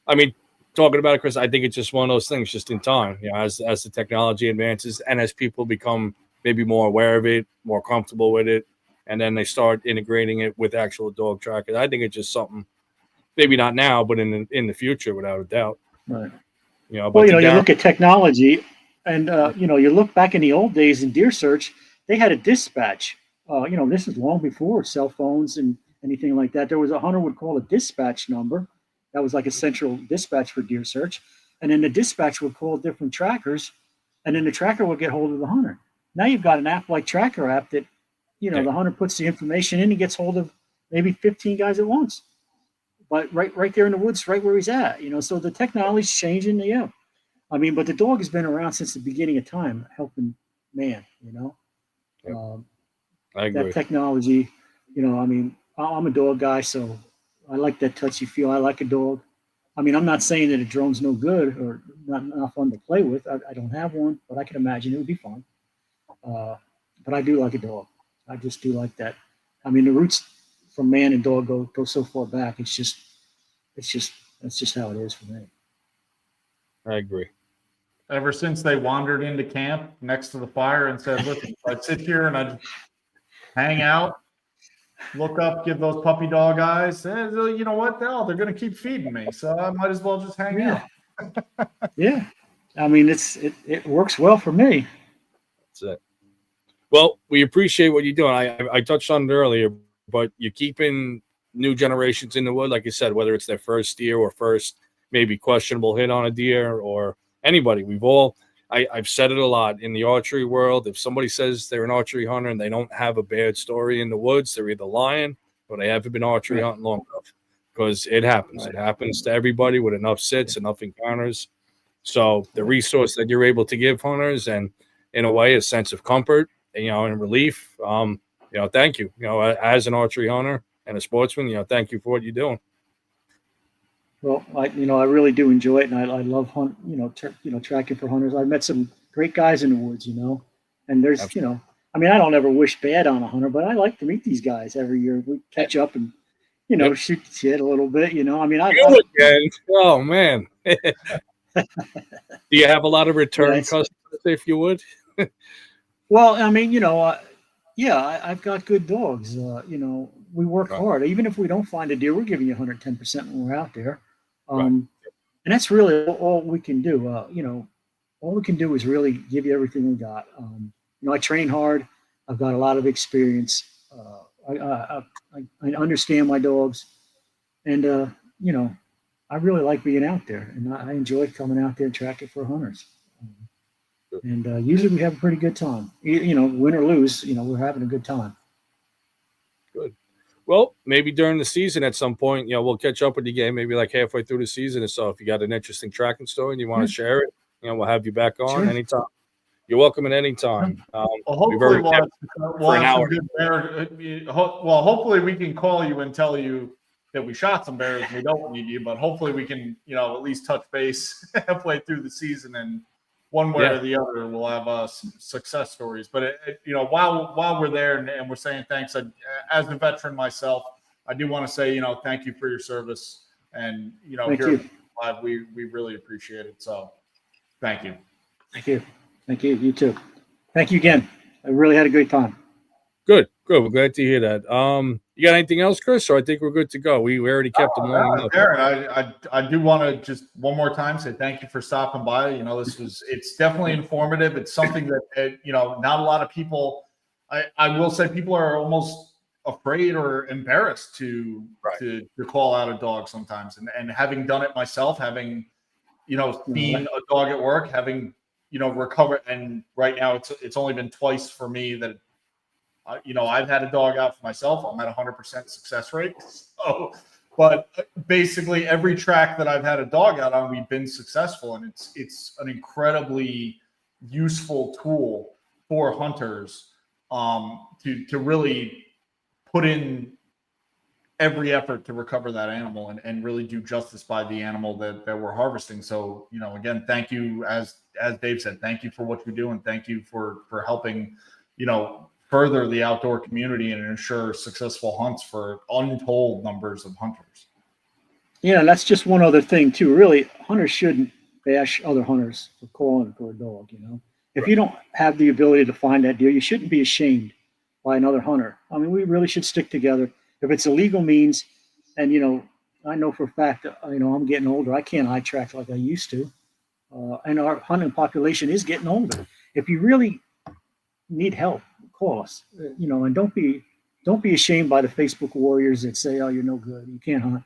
Speaker 2: I mean, talking about it, Chris, I think it's just one of those things just in time, as the technology advances and as people become maybe more aware of it, more comfortable with it, and then they start integrating it with actual dog trackers. I think it's just something, maybe not now, but in the future, without a doubt.
Speaker 3: Right.
Speaker 2: But
Speaker 3: you look at technology, and you look back in the old days in deer search, they had a dispatch. This is long before cell phones and anything like that. There was a hunter would call a dispatch number. That was like a central dispatch for deer search. And then the dispatch would call different trackers, and then the tracker would get hold of the hunter. Now you've got an app like Tracker app that, the hunter puts the information in and gets hold of maybe 15 guys at once. But right there in the woods, right where he's at, so the technology's changing. Yeah. I mean, but the dog has been around since the beginning of time, helping man,
Speaker 2: Yep. I agree.
Speaker 3: That technology, I'm a dog guy, so I like that touchy feel. I like a dog. I mean, I'm not saying that a drone's no good or not fun to play with. I don't have one, but I can imagine it would be fun. But I do like a dog. I just do like that. I mean, the roots from man and dog go so far back. That's just how it is for me.
Speaker 2: I agree.
Speaker 1: Ever since they wandered into camp next to the fire and said, "Listen, I'd sit here and I'd hang out, look up, give those puppy dog eyes. You know what? They're going to keep feeding me, so I might as well just hang out."
Speaker 3: Yeah. I mean, it works well for me.
Speaker 2: That's it. Well, we appreciate what you're doing. I touched on it earlier, but you're keeping new generations in the wood, like you said, whether it's their first deer or first maybe questionable hit on a deer or anybody. I've said it a lot in the archery world. If somebody says they're an archery hunter and they don't have a bad story in the woods, they're either lying or they haven't been archery hunting long enough, because it happens. It happens to everybody with enough sits, enough encounters. So the resource that you're able to give hunters, and in a way, a sense of comfort, and relief, thank you. As an archery hunter and a sportsman, thank you for what you're doing.
Speaker 3: Well, I really do enjoy it, and I love tracking for hunters. I've met some great guys in the woods, and there's,
Speaker 2: Absolutely.
Speaker 3: I mean, I don't ever wish bad on a hunter, but I like to meet these guys every year. We catch up and, shoot the shit a little bit, I mean,
Speaker 2: again. Oh man. Do you have a lot of return customers, if you would?
Speaker 3: Well, I mean, I've got good dogs. We work hard. Even if we don't find a deer, we're giving you 110% when we're out there. And that's really all we can do. All we can do is really give you everything we got. I train hard. I've got a lot of experience. I understand my dogs, and I really like being out there, and I enjoy coming out there and tracking for hunters. And usually we have a pretty good time. Win or lose, we're having a good time.
Speaker 2: Good. Well, maybe during the season at some point, we'll catch up with you again, maybe like halfway through the season or so. If you got an interesting tracking story and you want to share it, we'll have you back on anytime. You're welcome at any time.
Speaker 1: Hopefully hopefully we can call you and tell you that we shot some bears and we don't need you, but hopefully we can, at least touch base halfway through the season, and one way or the other we'll have some success stories. But while we're there and we're saying thanks, as a veteran myself, I do want to say, thank you for your service, and here live, we really appreciate it. So thank you.
Speaker 3: Thank you. You too. Thank you again. I really had a great time.
Speaker 2: Good. We're glad to hear that. You got anything else, Chris? Or I think we're good to go. We already kept them long enough.
Speaker 1: Darren, I do want to just one more time say thank you for stopping by. It's definitely informative. It's something that not a lot of people. I will say people are almost afraid or embarrassed to call out a dog sometimes. And having done it myself, having, seen a dog at work, having, recovered. And right now it's only been twice for me that, I've had a dog out for myself. I'm at 100% success rate. So, but basically every track that I've had a dog out on, we've been successful. And it's an incredibly useful tool for hunters to really put in every effort to recover that animal and really do justice by the animal that we're harvesting. So, again, thank you, as Dave said, thank you for what you do, and thank you for helping, further the outdoor community and ensure successful hunts for untold numbers of hunters.
Speaker 3: Yeah, and that's just one other thing too. Really, hunters shouldn't bash other hunters for calling for a dog. If you don't have the ability to find that deer, you shouldn't be ashamed by another hunter. I mean, we really should stick together. If it's a legal means, and I know for a fact, I'm getting older. I can't eye track like I used to, and our hunting population is getting older. If you really need help, call us. And don't be ashamed by the Facebook warriors that say, "Oh, you're no good. You can't hunt."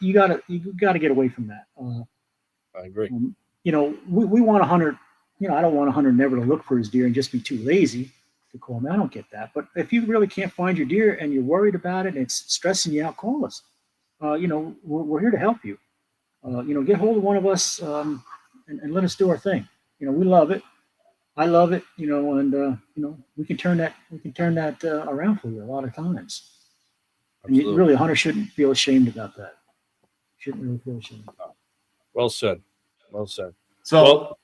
Speaker 3: You gotta get away from that.
Speaker 2: I agree.
Speaker 3: We want a hunter. I don't want a hunter never to look for his deer and just be too lazy to call me. I don't get that. But if you really can't find your deer and you're worried about it and it's stressing you out, call us. We're here to help you. Get hold of one of us and let us do our thing. We love it. I love it. And we can turn that around for you a lot of times. And really, a hunter shouldn't feel ashamed about that. Shouldn't really feel ashamed.
Speaker 2: Well said. Well said.
Speaker 1: So,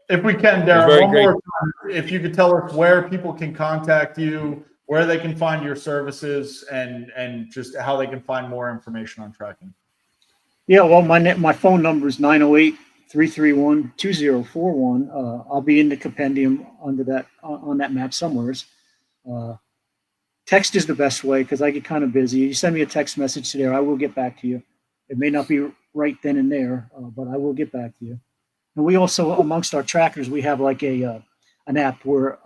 Speaker 1: if we can, Darren, one more time, if you could tell us where people can contact you, where they can find your services, and just how they can find more information on tracking.
Speaker 3: Yeah, well, my phone number is 908-331-2041. I'll be in the compendium under that on that map somewhere. Text is the best way because I get kind of busy. You send me a text message there, I will get back to you. It may not be right then and there, but I will get back to you. And we also, amongst our trackers, we have like an app where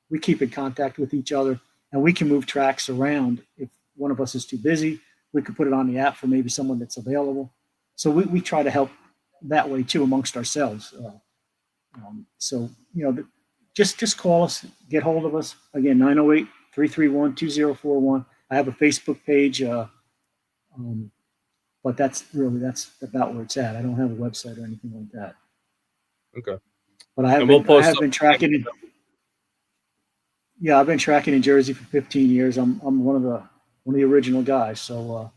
Speaker 3: we keep in contact with each other, and we can move tracks around. If one of us is too busy, we could put it on the app for maybe someone that's available. So we try to help that way too amongst ourselves. Just call us, get hold of us. Again, 908-331-2041. I have a Facebook page, but that's about where it's at. I don't have a website or anything like that.
Speaker 2: Okay.
Speaker 3: But I have been tracking it. Yeah, I've been tracking in Jersey for 15 years. I'm one of the original guys. So,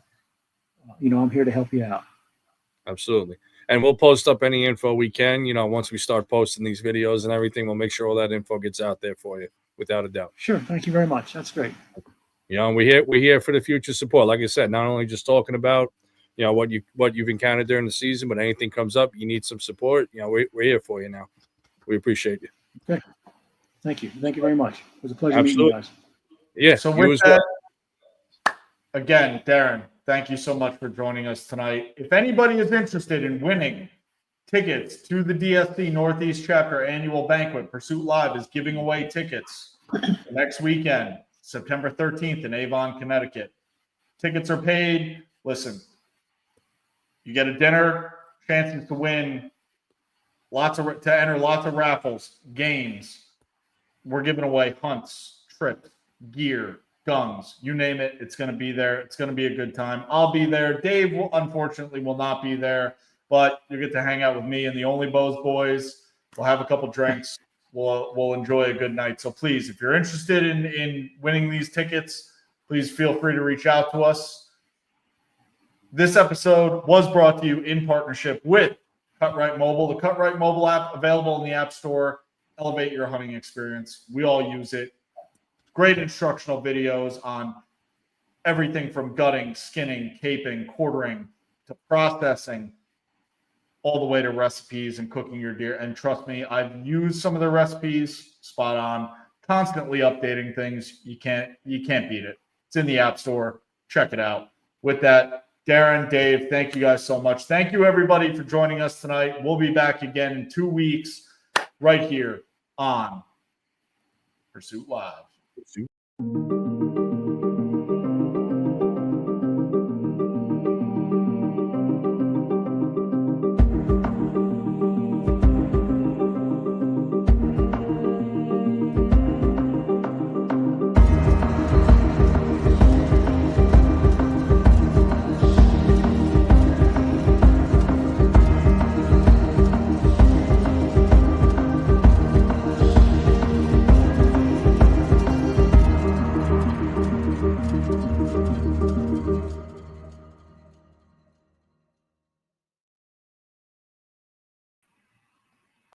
Speaker 3: I'm here to help you out.
Speaker 2: Absolutely. And we'll post up any info we can, once we start posting these videos and everything, we'll make sure all that info gets out there for you, without a doubt.
Speaker 3: Sure. Thank you very much. That's great.
Speaker 2: And we're here for the future support. Like I said, not only just talking about, what you've encountered during the season, but anything comes up, you need some support, we're here for you now. We appreciate you.
Speaker 3: Okay. Thank you. Thank you very much. It was a pleasure meeting you guys.
Speaker 2: Yeah.
Speaker 1: So with that, again, Darren, thank you so much for joining us tonight. If anybody is interested in winning tickets to the DSC Northeast Chapter Annual Banquet, Pursuit Live is giving away tickets next weekend, September 13th in Avon, Connecticut. Tickets are paid. Listen, you get a dinner, chances to win, to enter lots of raffles, games. We're giving away hunts, trips, gear, guns, you name it. It's going to be there. It's going to be a good time. I'll be there. Dave unfortunately will not be there, but you get to hang out with me and the Only Bows boys. We'll have a couple drinks. We'll enjoy a good night. So please, if you're interested in winning these tickets, please feel free to reach out to us. This episode was brought to you in partnership with Cutright Mobile. The Cutright Mobile app available in the App Store. Elevate your hunting experience. We all use it. Great instructional videos on everything from gutting, skinning, caping, quartering, to processing, all the way to recipes and cooking your deer. And trust me, I've used some of the recipes, spot on, constantly updating things. You can't beat it. It's in the App Store. Check it out. With that, Darren, Dave, thank you guys so much. Thank you, everybody, for joining us tonight. We'll be back again in 2 weeks right here on Pursuit Live.
Speaker 2: Thank you.